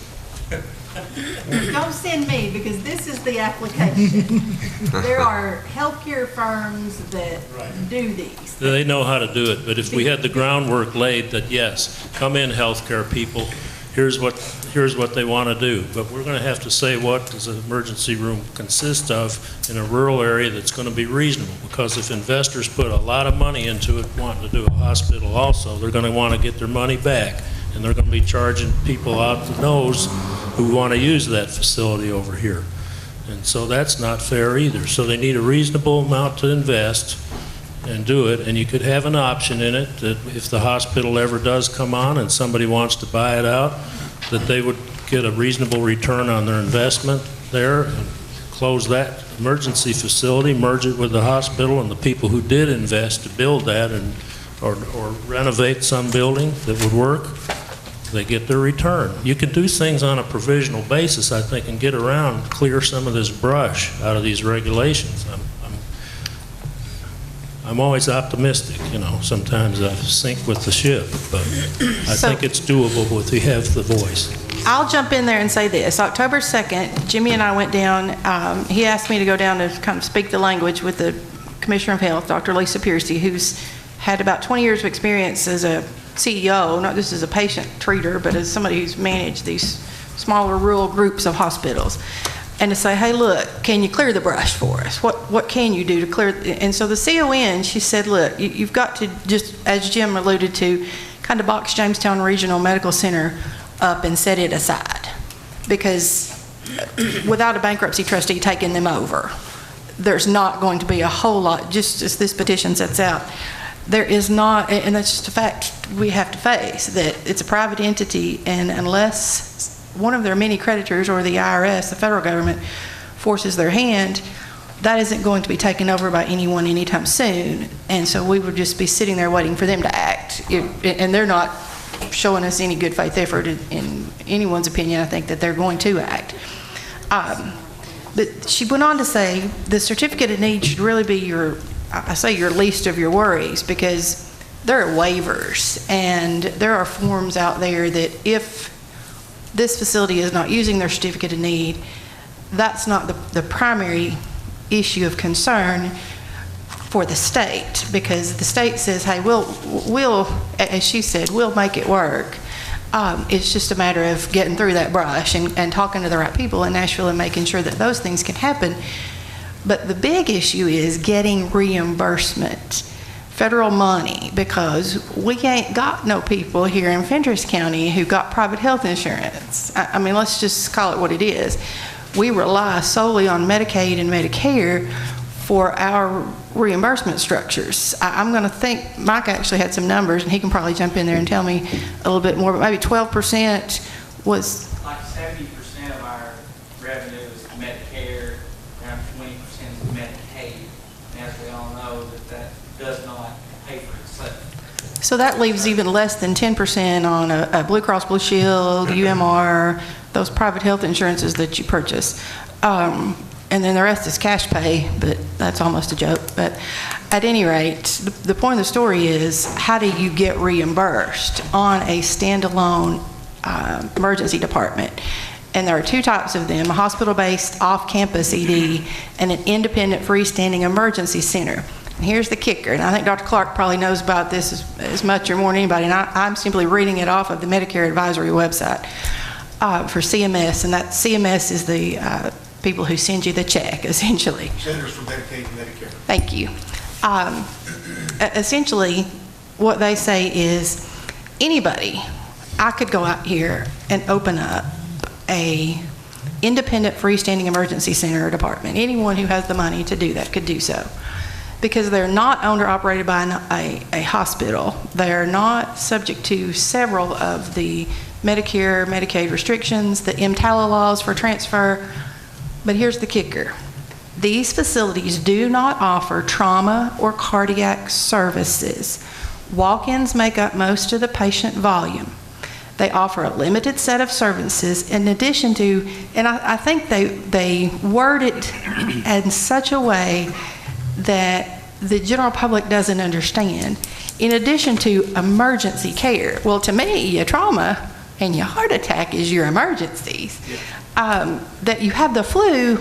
Don't send me, because this is the application. There are healthcare firms that do these. They know how to do it, but if we had the groundwork laid that, yes, come in, healthcare people, here's what they want to do. But we're going to have to say what does an emergency room consist of in a rural area that's going to be reasonable. Because if investors put a lot of money into it, wanting to do a hospital also, they're going to want to get their money back. And they're going to be charging people out the nose who want to use that facility over here. And so that's not fair either. So they need a reasonable amount to invest and do it. And you could have an option in it that if the hospital ever does come on and somebody wants to buy it out, that they would get a reasonable return on their investment there and close that emergency facility, merge it with the hospital, and the people who did invest to build that and or renovate some building that would work, they get their return. You can do things on a provisional basis, I think, and get around, clear some of this brush out of these regulations. I'm always optimistic, you know. Sometimes I sink with the ship, but I think it's doable if we have the voice. I'll jump in there and say this. October 2nd, Jimmy and I went down. He asked me to go down to kind of speak the language with the Commissioner of Health, Dr. Lisa Piercy, who's had about 20 years of experience as a CEO, not just as a patient treater, but as somebody who's managed these smaller rural groups of hospitals. And to say, hey, look, can you clear the brush for us? What can you do to clear? And so the CON, she said, look, you've got to just, as Jim alluded to, kind of box Jamestown Regional Medical Center up and set it aside. Because without a bankruptcy trustee taking them over, there's not going to be a whole lot, just as this petition sets out. There is not, and that's just a fact we have to face, that it's a private entity, and unless one of their many creditors or the IRS, the federal government, forces their hand, that isn't going to be taken over by anyone anytime soon. And so we would just be sitting there waiting for them to act. And they're not showing us any good faith effort in anyone's opinion, I think, that they're going to act. But she went on to say the certificate of need should really be your least of your worries, because there are waivers and there are forms out there that if this facility is not using their certificate of need, that's not the primary issue of concern for the state, because the state says, hey, we'll, as she said, we'll make it work. It's just a matter of getting through that brush and talking to the right people in Nashville and making sure that those things can happen. But the big issue is getting reimbursement, federal money, because we ain't got no people here in Fentress County who got private health insurance. I mean, let's just call it what it is. We rely solely on Medicaid and Medicare for our reimbursement structures. I'm going to think Mike actually had some numbers, and he can probably jump in there and tell me a little bit more, but maybe 12% was... Like 70% of our revenue is Medicare, around 20% is Medicaid. And as we all know, that does not pay for itself. So that leaves even less than 10% on a Blue Cross Blue Shield, UMR, those private health insurances that you purchase. And then the rest is cash pay, but that's almost a joke. But at any rate, the point of the story is, how do you get reimbursed on a standalone emergency department? And there are two types of them: a hospital-based off-campus ED and an independent freestanding emergency center. And here's the kicker, and I think Dr. Clark probably knows about this as much or more than anybody, and I'm simply reading it off of the Medicare Advisory website for CMS, and that CMS is the people who send you the check, essentially. Centers for Medicaid and Medicare. Thank you. Essentially, what they say is, anybody, I could go out here and open up a independent freestanding emergency center department. Anyone who has the money to do that could do so, because they're not owned or operated by a hospital. They're not subject to several of the Medicare, Medicaid restrictions, the EMTALA laws for transfer. But here's the kicker. These facilities do not offer trauma or cardiac services. Walk-ins make up most of the patient volume. They offer a limited set of services in addition to, and I think they word it in such a way that the general public doesn't understand. in addition to emergency care. Well, to me, your trauma and your heart attack is your emergencies. That you have the flu,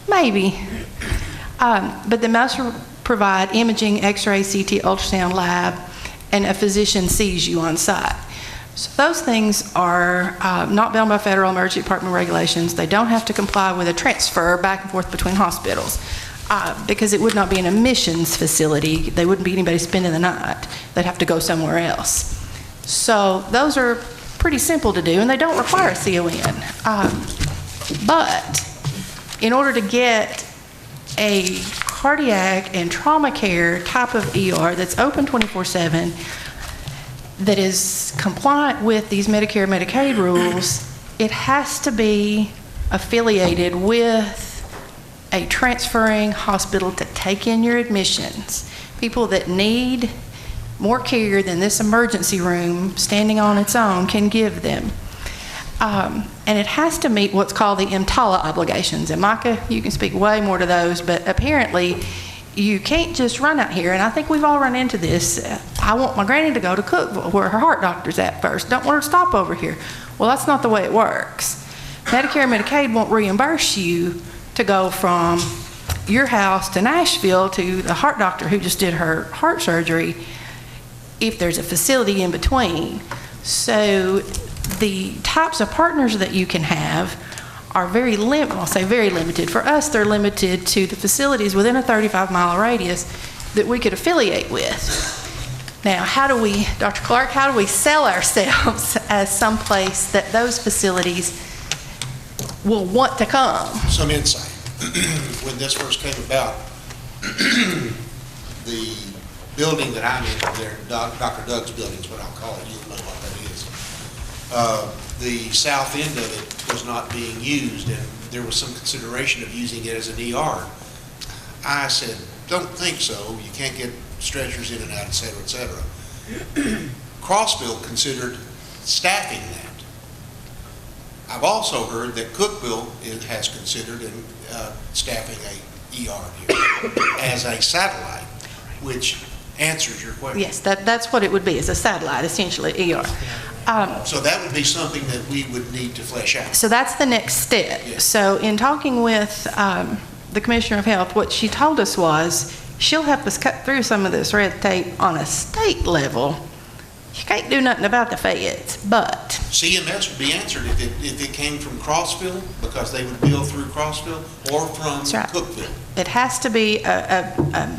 maybe. But they must provide imaging, X-ray, CT, ultrasound lab, and a physician sees you on site. So those things are not bound by federal emergency department regulations. They don't have to comply with a transfer back and forth between hospitals because it would not be an admissions facility. They wouldn't be anybody spending the night. They'd have to go somewhere else. So those are pretty simple to do, and they don't require a CON. But in order to get a cardiac and trauma care type of ER that's open 24/7, that is compliant with these Medicare and Medicaid rules, it has to be affiliated with a transferring hospital to take in your admissions. People that need more care than this emergency room standing on its own can give them. And it has to meet what's called the EMTALA obligations. And Micah, you can speak way more to those, but apparently you can't just run out here, and I think we've all run into this. I want my granny to go to Cookville, where her heart doctor's at first. Don't want her to stop over here. Well, that's not the way it works. Medicare and Medicaid won't reimburse you to go from your house to Nashville to the heart doctor who just did her heart surgery if there's a facility in between. So the types of partners that you can have are very limited. I'll say very limited. For us, they're limited to the facilities within a 35-mile radius that we could affiliate with. Now, how do we, Dr. Clark, how do we sell ourselves as someplace that those facilities will want to come? Some insight. When this first came about, the building that I'm in there, Dr. Doug's building is what I'll call it. You'll know what that is. The south end of it was not being used, and there was some consideration of using it as an ER. I said, don't think so. You can't get stretchers in and out, et cetera, et cetera. Crossville considered staffing that. I've also heard that Cookville has considered staffing a ER here as a satellite, which answers your question. Yes, that's what it would be. It's a satellite, essentially, ER. So that would be something that we would need to flesh out. So that's the next step. Yes. So in talking with the Commissioner of Health, what she told us was she'll help us cut through some of this red tape on a state level. You can't do nothing about the feds, but CMS would be answered if it came from Crossville, because they would bill through Crossville, or from Cookville. it has to be a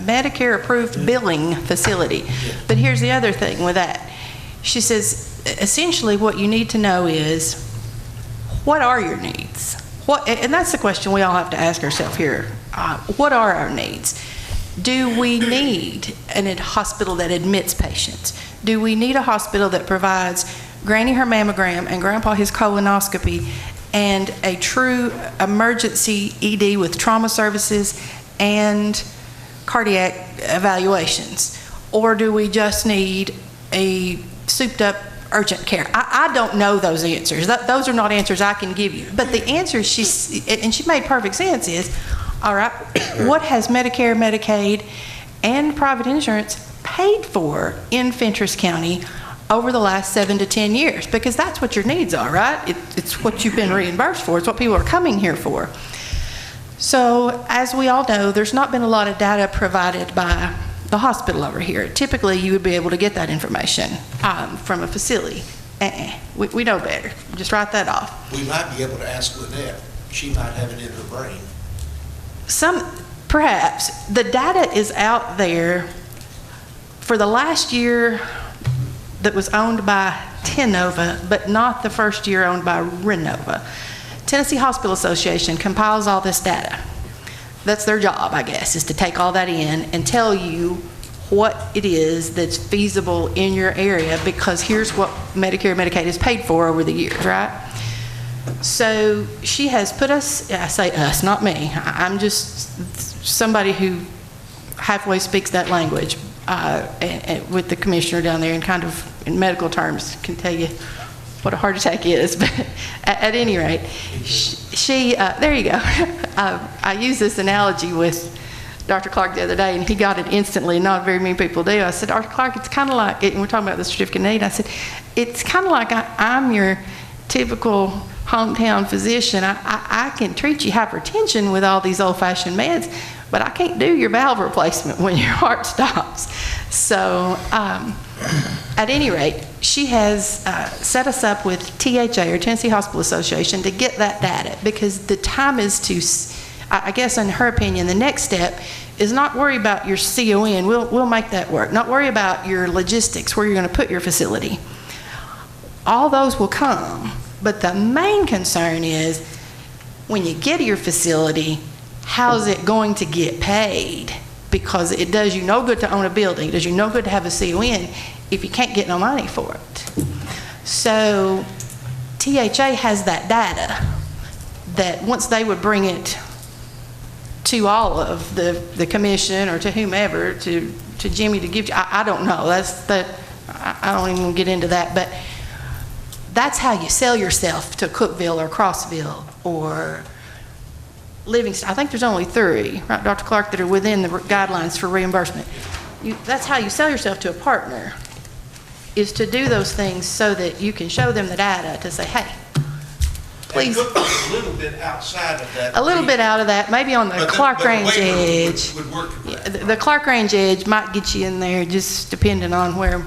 Medicare-approved billing facility. Yeah. But here's the other thing with that. She says, essentially what you need to know is, what are your needs? And that's the question we all have to ask ourselves here. What are our needs? Do we need a hospital that admits patients? Do we need a hospital that provides Granny her mammogram and Grandpa his colonoscopy and a true emergency ED with trauma services and cardiac evaluations? Or do we just need a souped up urgent care? I don't know those answers. Those are not answers I can give you. But the answer and she made perfect sense, is, all right, what has Medicare, Medicaid, and private insurance paid for in Fentress County over the last 7 to 10 years? Because that's what your needs are, right? It's what you've been reimbursed for. It's what people are coming here for. So, as we all know, there's not been a lot of data provided by the hospital over here. Typically, you would be able to get that information from a facility. We know better. Just write that off. We might be able to ask Lynette. She might have it in her brain. Perhaps. The data is out there for the last year that was owned by Tenova, but not the first year owned by Renova. Tennessee Hospital Association compiles all this data. That's their job, I guess, is to take all that in and tell you what it is that's feasible in your area, because here's what Medicare and Medicaid has paid for over the years, right? So she has put us, I say us, not me, I'm just somebody who halfway speaks that language and with the commissioner down there, and kind of in medical terms can tell you what a heart attack is. But at any rate, she there you go. I use this analogy with Dr. Clark the other day, and he got it instantly, and not very many people do. I said, Dr. Clark, it's kind of like, and we're talking about the certificate of need, I said, it's kind of like I'm your typical hometown physician. I can treat you hypertension with all these old-fashioned meds, but I can't do your valve replacement when your heart stops. So at any rate, she has set us up with THA, or Tennessee Hospital Association, to get that data, because the time is to, I guess in her opinion, the next step is not worry about your CON. We'll make that work. Not worry about your logistics, where you're going to put your facility. All those will come, but the main concern is when you get to your facility, how's it going to get paid? Because it does you no good to own a building. It does you no good to have a CON if you can't get no money for it. So THA has that data that once they would bring it to all of the commission or to whomever, to Jimmy to give you, I don't know. I don't even get into that, but that's how you sell yourself to Cookeville or Crossville or Livingston. I think there's only 3, right, Dr. Clark, that are within the guidelines for reimbursement. That's how you sell yourself to a partner, is to do those things so that you can show them the data to say, hey, please. And Cookeville's a little bit outside of that. A little bit out of that, maybe on the Clark Range edge. Would work for that. The Clark Range edge might get you in there, just depending on where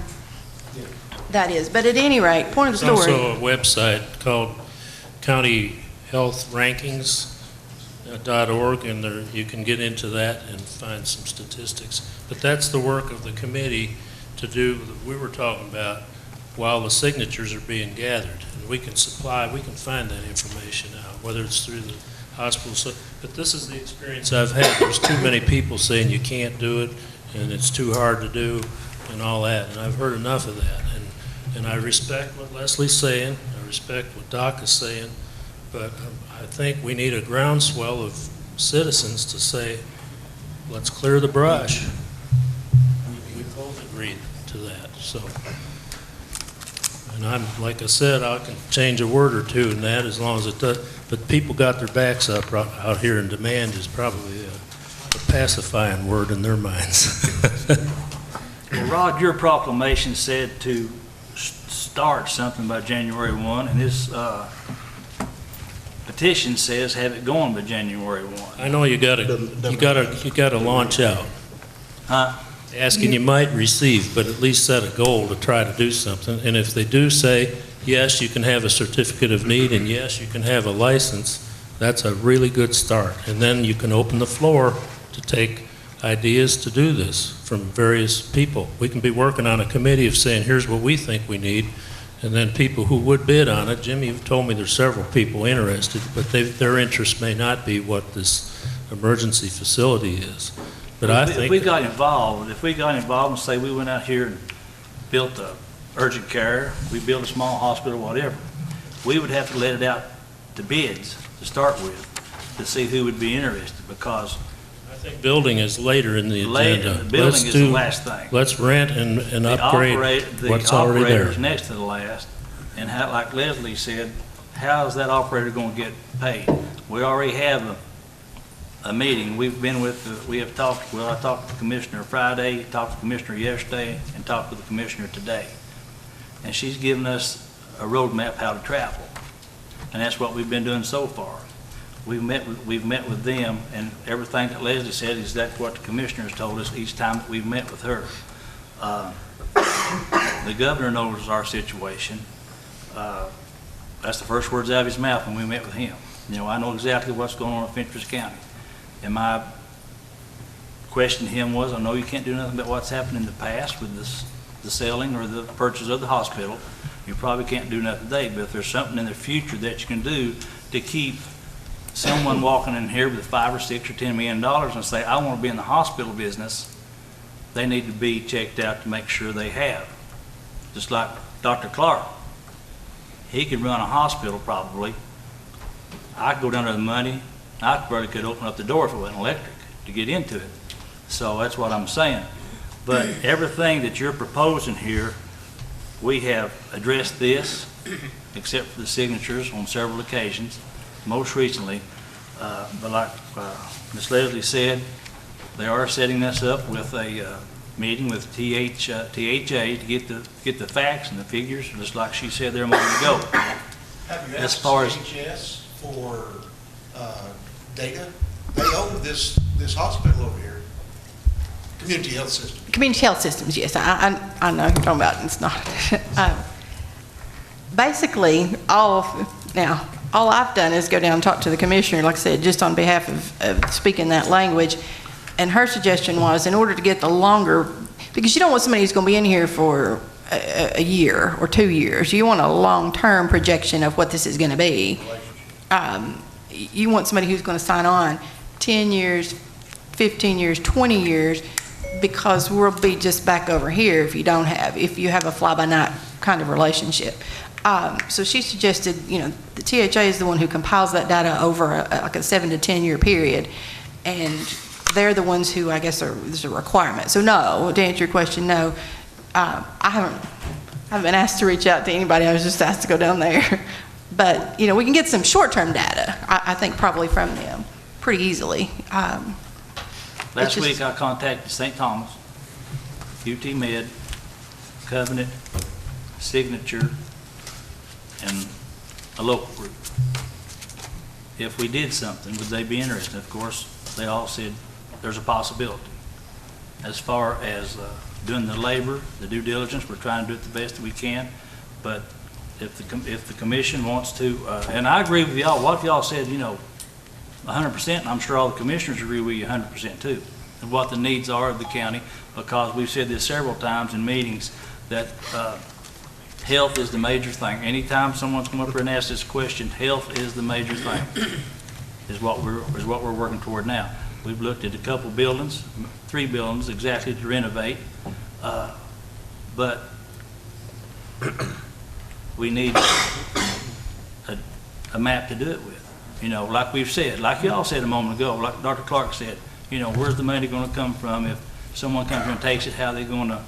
that is. But at any rate, point of the There's story. also a website called County Health Rankings.org, and there, you can get into that and find some statistics. But that's the work of the committee to do that we were talking about while the signatures are being gathered. And we can find that information out, whether it's through the hospital. So, but this is the experience I've had. There's too many people saying you can't do it, and it's too hard to do, and all that. And I've heard enough of that. And I respect what Leslie's saying. I respect what Doc is saying. But I think we need a groundswell of citizens to say, let's clear the brush. We both agreed to that. So, and I'm, like I said, I can change a word or two in that as long as it does. But people got their backs up out here, and demand is probably a pacifying word in their minds. Well, Rod, your proclamation said to start something by January 1, and this petition says have it going by January 1. I know you gotta launch out. Huh? Asking you might receive, but at least set a goal to try to do something. And if they do say, yes, you can have a certificate of need, and yes, you can have a license, that's a really good start. And then you can open the floor to take ideas to do this from various people. We can be working on a committee of saying, here's what we think we need, and then people who would bid on it. Jimmy, you've told me there's several people interested, but their interest may not be what this emergency facility is. But I think if we got involved and say we went out here and built a urgent care, we built a small hospital, whatever, we would have to let it out to bids to start with to see who would be interested, because I think building is later in the agenda. The building is the last thing. Let's rent and upgrade what's already there. The operator's next to the last, and how, like Leslie said, how is that operator going to get paid? We already have a meeting. We have talked, well, I talked to the commissioner Friday, talked to the commissioner yesterday, and talked with the commissioner today. And she's given us a roadmap how to travel. And that's what we've been doing so far. We've met with them, and everything that Leslie said is that's what the commissioner has told us each time that we've met with her. The governor knows our situation. That's the first words out of his mouth when we met with him. You know, I know exactly what's going on in Fentress County. And my question to him was, I know you can't do nothing about what's happened in the past with the selling or the purchase of the hospital. You probably can't do nothing today, but if there's something in the future that you can do to keep someone walking in here with $5 or $6 or $10 million and say, I want to be in the hospital business, they need to be checked out to make sure they have. Just like Dr. Clark. He could run a hospital probably. I could go down to the money. I probably could open up the door if it wasn't electric to get into it. So that's what I'm saying. But everything that you're proposing here, we have addressed this, except for the signatures on several occasions, most recently. But like Ms. Leslie said, They are setting this up with a meeting with THA to get the facts and the figures, just like she said there a moment ago. Have you As asked far as- CHS for data? They own this hospital over here, community health system. Community health systems, yes, I know who you're talking about, it's not. Basically, all I've done is go down and talk to the commissioner, like I said, just on behalf of speaking that language. And her suggestion was, in order to get the longer, because you don't want somebody who's going to be in here for a year or 2 years. You want a long-term projection of what this is going to be. You want somebody who's going to sign on 10 years, 15 years, 20 years, because we'll be just back over here if you have a fly-by-night kind of relationship. So she suggested, the THA is the one who compiles that data over like a 7 to 10 year period, and they're the ones who I guess there's a requirement. So no, to answer your question, no, I haven't been asked to reach out to anybody. I was just asked to go down there. But we can get some short-term data, I think, probably from them pretty easily. Last week I contacted St. Thomas, UT Med, Covenant, Signature, and a local group. If we did something, would they be interested? Of course, they all said there's a possibility. As far as doing the labor, the due diligence, we're trying to do it the best that we can. But if the commission wants to, and I agree with y'all, what if y'all said, 100%, and I'm sure all the commissioners agree with you 100% too, and what the needs are of the county, because we've said this several times in meetings, that health is the major thing. Anytime someone's come up here and asked this question, health is the major thing, is what we're working toward now. We've looked at a couple buildings, 3 buildings exactly to renovate, but we need a map to do it with. Like we've said, like y'all said a moment ago, like Dr. Clark said, where's the money going to come from if someone comes here and takes it, how are they going to,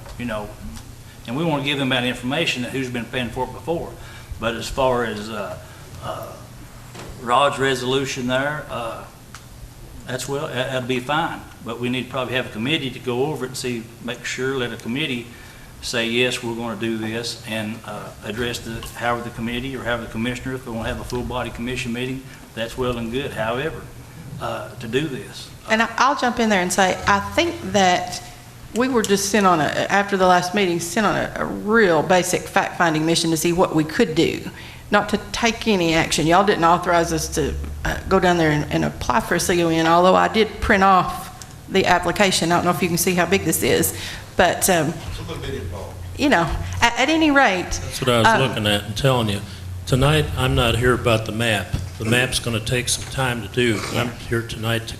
and we want to give them that information that who's been paying for it before. But as far as Rod's resolution there, that'll be fine. But we need to probably have a committee to go over it and make sure, let a committee say, yes, we're going to do this, and address however the committee or however the commissioner, if we want to have a full body commission meeting, that's well and good. However, to do this. And I'll jump in there and say, I think that we were just after the last meeting, sent on a real basic fact-finding mission to see what we could do, not to take any action. Y'all didn't authorize us to go down there and apply for a CON, although I did print off the application. I don't know if you can see how big this is, but It's a little bit involved. At any rate. That's what I was looking at and telling you. Tonight, I'm not here about the map. The map's going to take some time to do. I'm here tonight to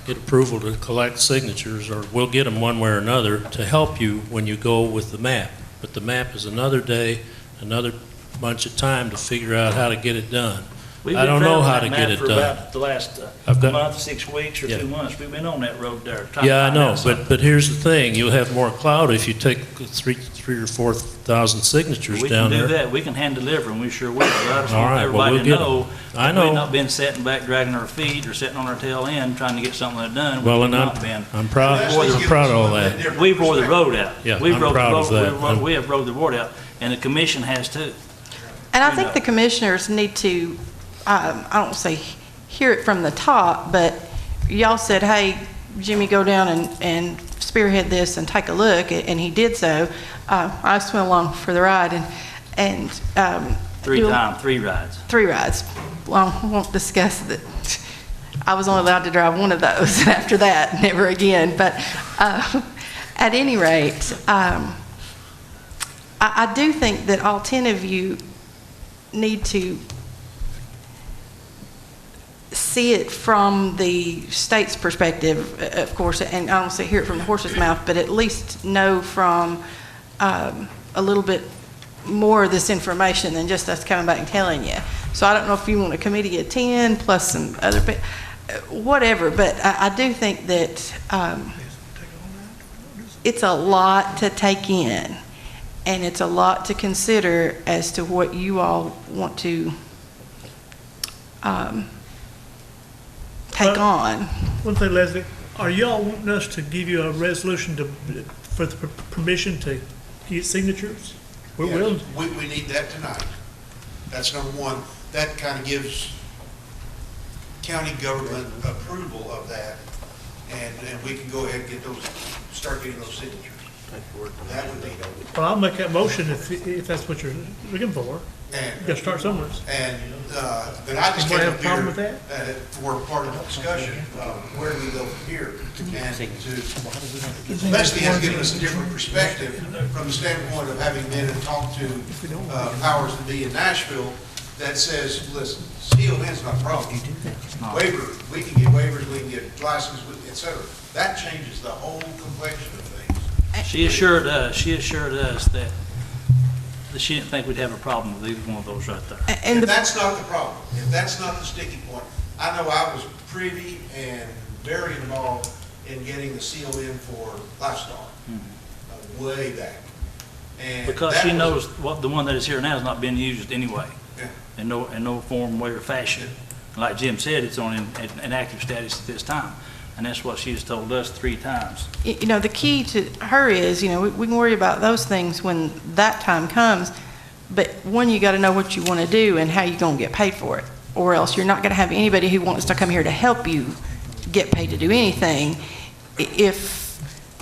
get approval to collect signatures, or we'll get them one way or another to help you when you go with the map. But the map is another day, another bunch of time to figure out how to get it done. I don't know how to get it done. About the last month, 6 weeks, or 2 months, we've been on that road there. Yeah, I know, but here's the thing, you'll have more clout if you take 3,000 or 4,000 signatures down there. We can do that, we can hand deliver them, we sure will. I just All want right, well, everybody we'll to get know 'em. I know. we've not been sitting back dragging our feet or sitting on our tail end trying to get something done. Well, We've and not been. I'm proud of all that. We've rode the road out. Yeah, We've I'm rode the proud of road- that. We have rode the road out, and the commission has too. And I think the commissioners need to, I don't say hear it from the top, but y'all said, hey, Jimmy, go down and spearhead this and take a look, and he did so. I just went along for the ride and 3 rides. 3 rides. Well, I won't discuss that. I was only allowed to drive one of those, and after that, never again. But at any rate, I do think that all 10 of you need to see it from the state's perspective, of course, and I don't say hear it from the horse's mouth, but at least know from a little bit more of this information than just us coming back and telling you. So I don't know if you want a committee of 10 plus some other, whatever, but I do think that it's a lot to take in, and it's a lot to consider as to what you all want to take on. One thing, Leslie, Are y'all wanting us to give you a resolution for the permission to get signatures? We're willing. We need that tonight. That's number one. That kind of gives county government approval of that, and we can go ahead and get those, start getting those signatures. That would be. Well, I'll make that motion if that's what you're looking for. And you gotta start somewhere. And but I just Anybody came have up a problem here with that? for part of the discussion, where do we go from here? And to, Leslie has given us a different perspective from the standpoint of having been and talked to powers that be in Nashville that says, listen, CON's not a problem. Waiver, we can get waivers, we can get licenses, et cetera. That changes the whole complexion of things. She assured us that she didn't think we'd have a problem with either one of those right there. And that's not the problem, if that's not the sticking point, I know I was privy and very involved in getting the CON for Lifestyle, way back. And Because that she was- knows what the one that is here now has not been used anyway, Yeah. in no form, way, or fashion. Like Jim said, it's on inactive status at this time, and that's what she's told us 3 times. You know, the key to her is, you know, we can worry about those things when that time comes, but one, you got to know what you want to do and how you're going to get paid for it, or else you're not going to have anybody who wants to come here to help you get paid to do anything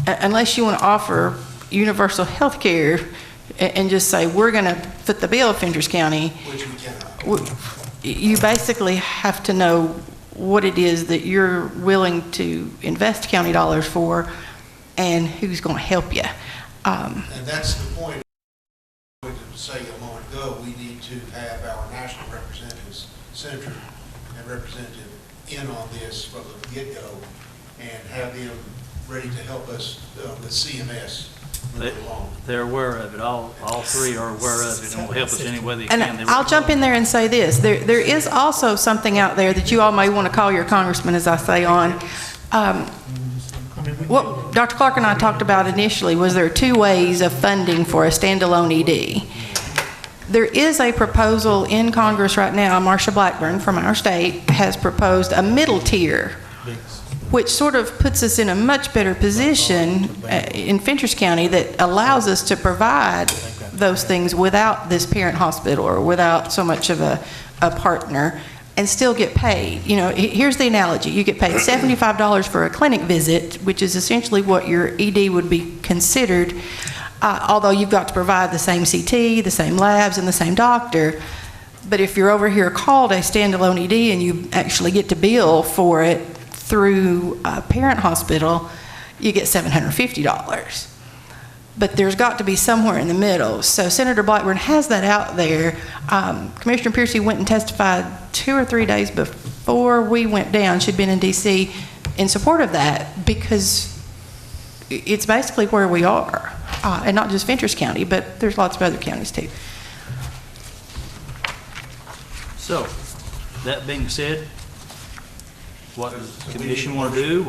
unless you want to offer universal health care and just say, we're going to foot the bill of Fentress County. Which we cannot. You basically have to know what it is that you're willing to invest county dollars for and who's going to help you. And that's the point I wanted to say a moment ago. We need to have our national representatives, senator and representative, in on this from the get-go and have them ready to help us with CMS moving along. They're aware of it. All 3 are aware of it and will help us any way they And can. I'll jump in there and say this. There is also something out there that you all may want to call your congressman, as I say on. What Dr. Clark and I talked about initially was there are 2 ways of funding for a standalone ED. There is a proposal in Congress right now. Marsha Blackburn from our state has proposed a middle tier, which sort of puts us in a much better position in Fentress County that allows us to provide those things without this parent hospital or without so much of a partner and still get paid. You know, here's the analogy. You get paid $75 for a clinic visit, which is essentially what your ED would be considered, although you've got to provide the same CT, the same labs, and the same doctor. But if you're over here called a standalone ED and you actually get to bill for it through a parent hospital, you get $750. But there's got to be somewhere in the middle. So Senator Blackburn has that out there. Commissioner Piercy went and testified 2 or 3 days before we went down. She'd been in D.C. in support of that because it's basically where we are. And not just Fentress County, but there's lots of other counties too. So, that being said, what does the commission want to do?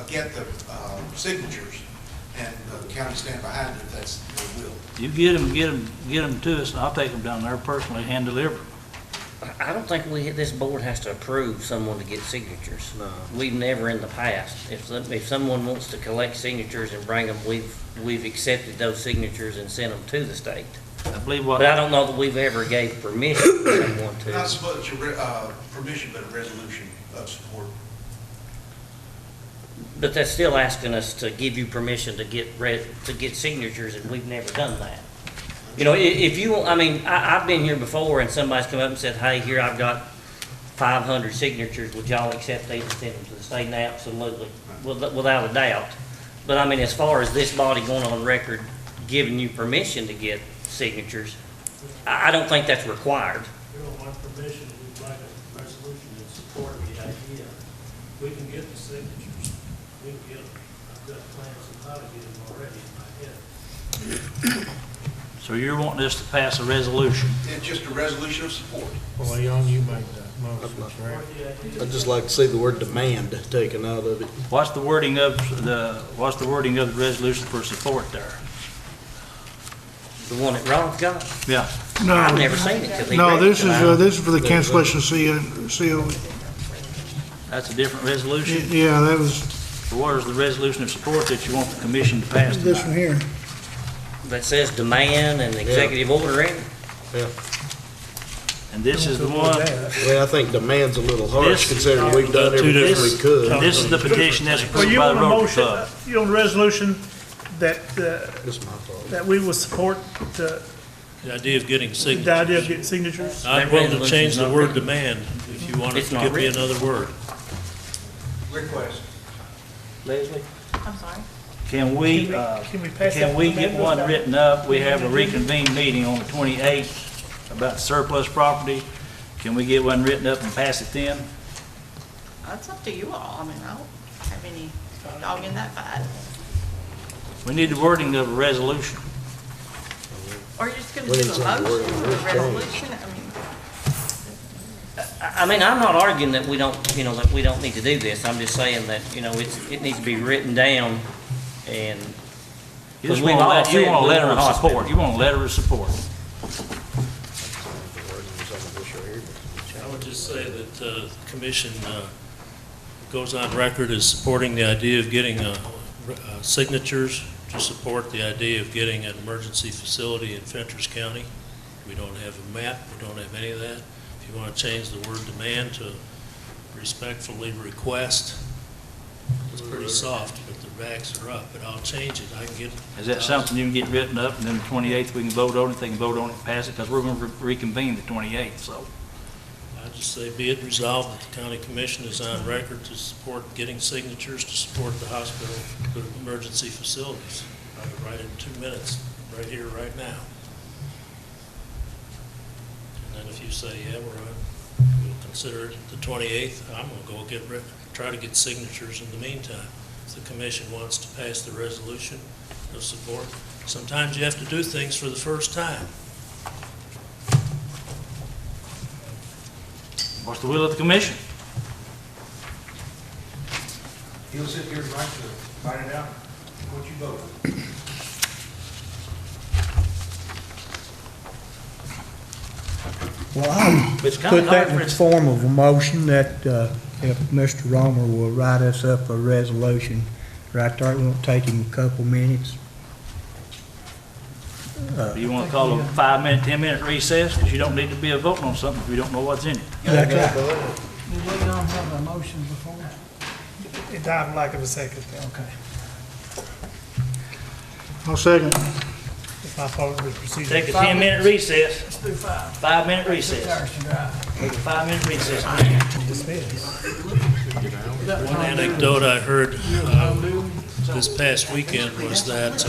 Get the signatures and the county stand behind it if that's their will. You get them to us, and I'll take them down there personally, hand deliver them. I don't think this board has to approve someone to get signatures. No. We've never in the past. If someone wants to collect signatures and bring them, we've accepted those signatures and sent them to the state. I believe But I don't know that we've ever gave permission to someone to. Not so much permission, but a resolution of support. But that's still asking us to give you permission to get signatures, and we've never done that. You know, if you, I mean, I've been here before, and somebody's come up and said, "Hey, here I've got 500 signatures. Would y'all accept these and send them to the state?" And absolutely, without a doubt. But I mean, as far as this body going on record giving you permission to get signatures, I don't think that's required. We don't want permission, we'd like a resolution in support of the idea. We can get the signatures, we can get them. I've got plans of how to get them already in my head. So you're wanting us to pass a resolution? It's just a resolution of support. Well, Young, you make that motion, right? I'd just like to see the word demand taken out of it. What's the wording of the resolution for support there? The one that Ron's got? Yeah. No. I've never seen it. No, this is for the cancellation of CO. That's a different resolution? Yeah, that was What is the resolution of support that you want the commission to pass tonight? this one here. That says demand and executive order in it. Yeah. And this is the one, Well, I think demand's a little harsh This- considering we've done everything we could. this is the petition that's Well, approved you by the want a Rotary motion, Club. you want a resolution that, This is my fault. that we will support the The idea of getting the signatures. idea of getting signatures? I'm That willing to resolution's change the not word written. demand if you want to It's not give me written. another word. Request. Leslie? I'm sorry. Can we, Can we pass that? can we to the get members? one written up? We have a reconvened meeting on the 28th about surplus property. Can we get one written up and pass it then? That's up to you all. I mean, I don't have any dog in that fight. We need the wording of a resolution. Or you're just gonna We do need a something motion worded. or a resolution? I mean, I mean, I'm not arguing that we don't, that we don't need to do this. I'm just saying that, it needs to be written down and. You just we've want all a said you want a we letter want of a support. hospital. You want a letter of support. I would just say that the commission goes on record as supporting the idea of getting signatures to support the idea of getting an emergency facility in Fentress County. We don't have a map, we don't have any of that. If you want to change the word demand to respectfully request, it's pretty soft, but the backs are up, but I'll change it. I can get. Is that something you can get written up, and then the 28th, we can vote on it, they can vote on it and pass it, because we're going to reconvene the 28th, so. I just say be it resolved that the county commission is on record to support getting signatures to support the hospital, the emergency facilities. I would write it in 2 minutes, right here, right now. And then if you say, yeah, we'll consider it the 28th, I'm gonna go try to get signatures in the meantime. If the commission wants to pass the resolution of support, sometimes you have to do things for the first time. What's the will of the commission? He'll sit here and write it out, what you vote. Well, I'll It's kinda put that hard in for the us- form of a motion that if Mr. Romer will write us up a resolution right there, it won't take him a couple minutes. Do you want to call a 5-minute, 10-minute recess? Because you don't need to be a voting on something if you don't know what's in it. That's right. Did we not have a motion before? It died for lack of a second. Okay. I'll second. If I follow the procedure. Take a 10-minute recess, Let's do 5. 5-minute recess. 6 hours to drive. Take a 5-minute recess. One anecdote I heard this past weekend was that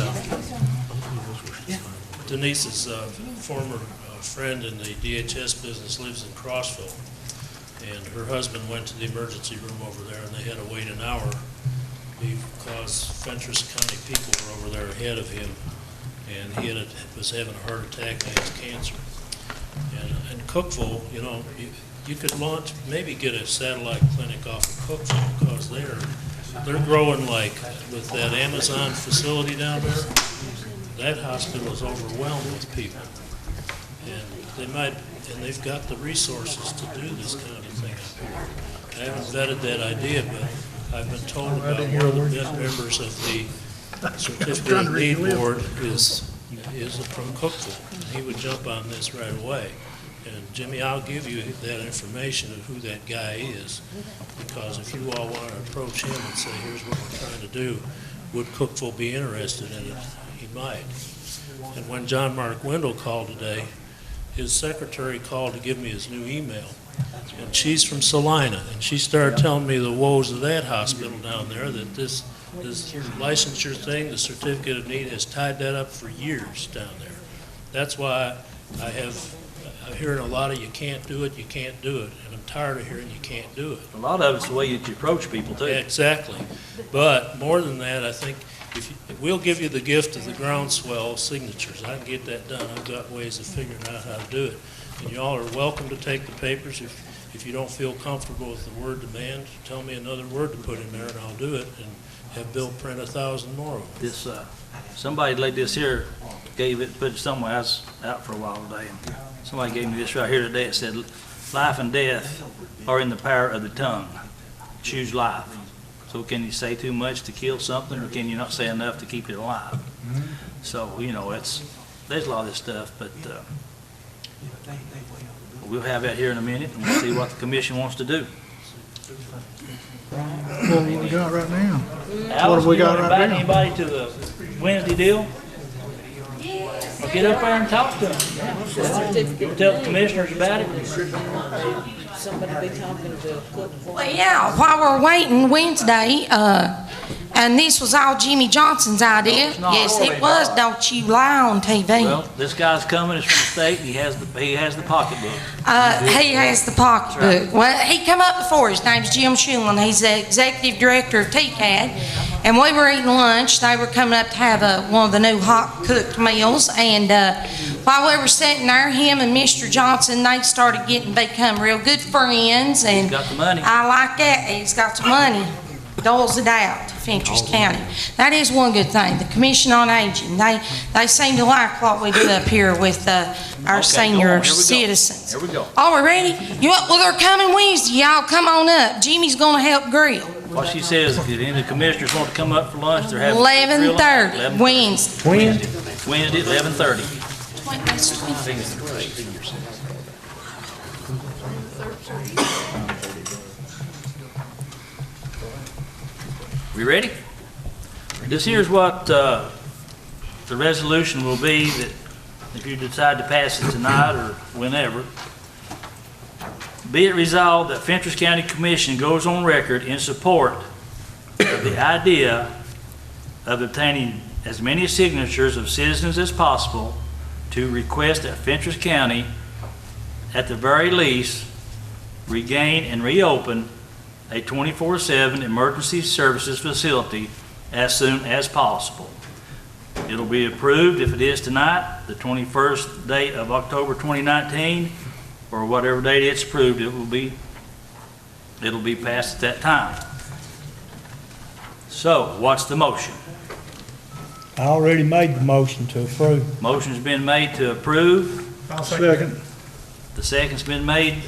Denise's former friend in the DHS business lives in Crossville, and her husband went to the emergency room over there, and they had to wait an hour because Fentress County people were over there ahead of him, and he was having a heart attack and he has cancer. And in Cookville, you could maybe get a satellite clinic off of Cookville, because they're growing like with that Amazon facility down there. That hospital is overwhelmed with people, and they've got the resources to do this kind of thing up here. I haven't vetted that idea, but I've been told about one of the members of the Certificate of Need Board is from Cookville. He would jump on this right away. And Jimmy, I'll give you that information of who that guy is, because if you all want to approach him and say, here's what we're trying to do, would Cookville be interested in it? He might. And when John Mark Wendell called today, his secretary called to give me his new email. And she's from Salina, and she started telling me the woes of that hospital down there, that this licensure thing, the certificate of need, has tied that up for years down there. That's why I'm hearing a lot of you can't do it, and I'm tired of hearing you can't do it. A lot of it's the way you approach people, too. Exactly. But more than that, I think we'll give you the gift of the groundswell signatures. I can get that done. I've got ways of figuring out how to do it. And you all are welcome to take the papers. If you don't feel comfortable with the word demand, tell me another word to put in there and I'll do it, and have Bill print 1,000 more of them. This, somebody laid this here, put it somewhere. I was out for a while today, and somebody gave me this right here today. It said, life and death are in the power of the tongue. choose life. So can you say too much to kill something, or can you not say enough to keep it alive? So, you know, there's a lot of this stuff, but we'll have that here in a minute, and we'll see what the commission wants to do. What we got right now? What Alice, have we do you got want to right invite now? anybody to the Wednesday deal? Or get up there and talk to them. Tell the commissioners about it. Somebody be talking to Cook. Well, yeah, while we're waiting Wednesday, and this was all Jimmy Johnson's idea. it's not. Yes, it was. Don't you lie on TV. Well, this guy's coming, it's from the state, and he has the pocketbook. He has the pocketbook. Well, he come up before. His name's Jim Schulen. He's the executive director of TCAD. And we were eating lunch. They were coming up to have one of the new hot cooked meals. And while we were sitting there, him and Mr. Johnson, they started become real good friends. And He's got the money. I like that. He's got the money. Doles it out, Fentress County. That is one good thing. The Commission on Aging, they seem to like what we do up here with our senior citizens. Here we go. Are we ready? Well, they're coming Wednesday. Y'all come on up. Jimmy's gonna help grill. What she says, if any of the commissioners want to come up for lunch, they're having. 11:30, Wednesday. Wednesday, 11:30. We ready? This here's what the resolution will be, that if you decide to pass it tonight or whenever. Be it resolved that Fentress County Commission goes on record in support of the idea of obtaining as many signatures of citizens as possible to request that Fentress County, at the very least, regain and reopen a 24/7 emergency services facility as soon as possible. It'll be approved, if it is tonight, the 21st date of October 2019, or whatever date it's approved, it'll be passed at that time. So, what's the motion? I already made the motion to approve. Motion's been made to approve. I'll second. The second's been made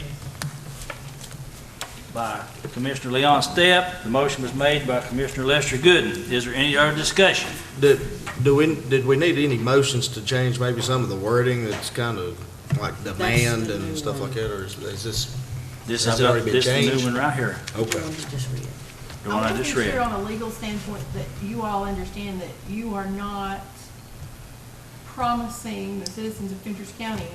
by Commissioner Leon Stepp. The motion was made by Commissioner Lester Gooden. Is there any other discussion? Did we need any motions to change maybe some of the wording that's kind of like demand and stuff like that, or is this? This has is already been this is the changed? new one right here. Okay. The one I just I'm sure read. on a legal standpoint that you all understand that you are not promising the citizens of Fentress County,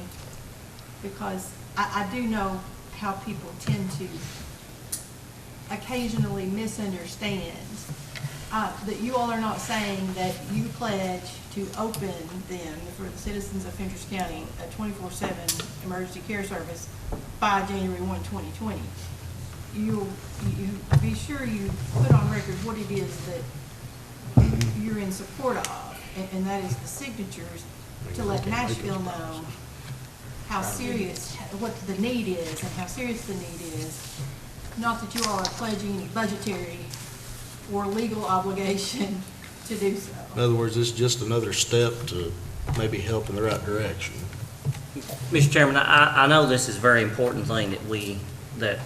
because I do know how people tend to occasionally misunderstand, that you all are not saying that you pledge to open then for the citizens of Fentress County a 24/7 emergency care service by January 1, 2020. You be sure you put on record what it is that you're in support of, and that is the signatures, to let Nashville know how serious, what the need is and how serious the need is. Not that you all are pledging any budgetary or legal obligation to do so. In other words, it's just another step to maybe help in the right direction. Mr. Chairman, I know this is a very important thing that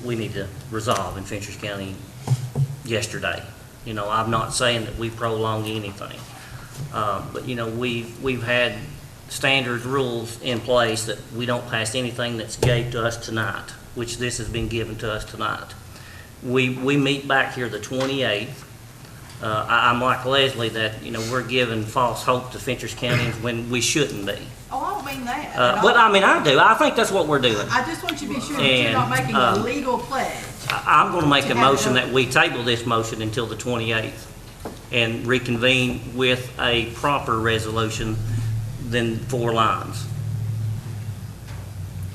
we need to resolve in Fentress County yesterday. You know, I'm not saying that we prolong anything. But, you know, we've had standard rules in place that we don't pass anything that's gave to us tonight, which this has been given to us tonight. We meet back here the 28th. I'm like Leslie that, you know, we're giving false hope to Fentress County when we shouldn't be. Oh, I don't mean that at all. But I mean, I do. I think that's what we're doing. I just want you to be sure that you're not making a legal pledge. I'm going to make a To have motion it that we table this motion until the 28th and reconvene with a proper resolution than 4 lines.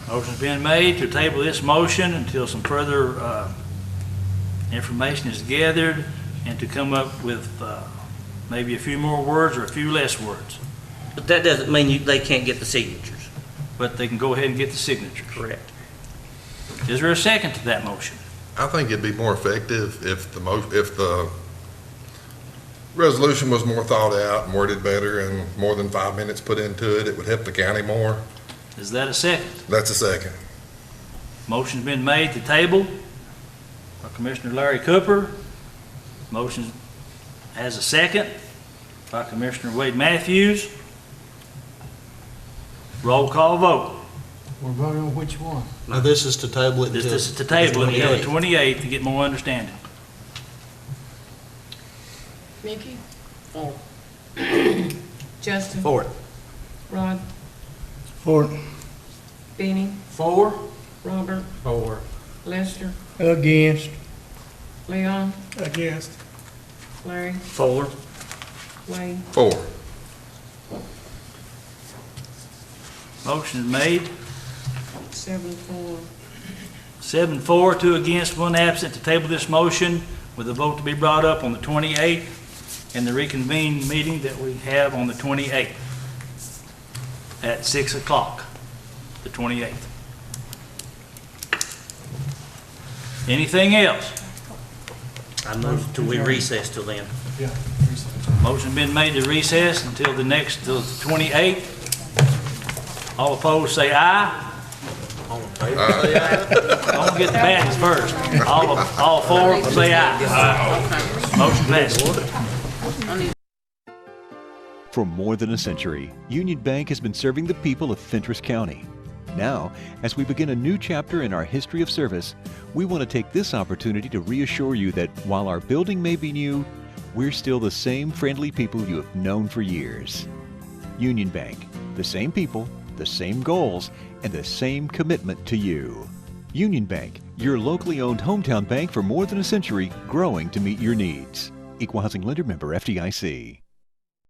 Motion's been made to table this motion until some further information is gathered, and to come up with maybe a few more words or a few less words. But that doesn't mean they can't get the signatures. But they can go ahead and get the signatures. Correct. Is there a second to that motion? I think it'd be more effective if the resolution was more thought out and worded better and more than 5 minutes put into it. It would help the county more. Is that a second? That's a second. Motion's been made to table. by Commissioner Larry Cooper. Motion has a second by Commissioner Wade Matthews. Roll call vote. We're voting on which one? Now, this is to table it This until is to table it until the 28th. 28th to get more understanding. Mickey? For. Justin? For it. Rod? For it. Benny? For. Robert? For. Lester? Against. Leon? Against. Larry? For. Wayne? 4. Motion is made. 7-4. 7-4, 2 against, 1 absent to table this motion with a vote to be brought up on the 28th and the reconvened meeting that we have on the 28th at 6 o'clock, the 28th. Anything else? I move till we recess till then. Yeah. Motion been made to recess until the 28th. All opposed say aye. All in favor, say aye. I'm gonna get the badges first. All four say aye. Motion passes. For more than a century, Union Bank has been serving the people of Fentress County. Now, as we begin a new chapter in our history of service, we want to take this opportunity to reassure you that while our building may be new, we're still the same friendly people you have known for years. Union Bank, the same people, the same goals, and the same commitment to you. Union Bank, your locally owned hometown bank for more than a century, growing to meet your needs. Equal housing lender, member FDIC.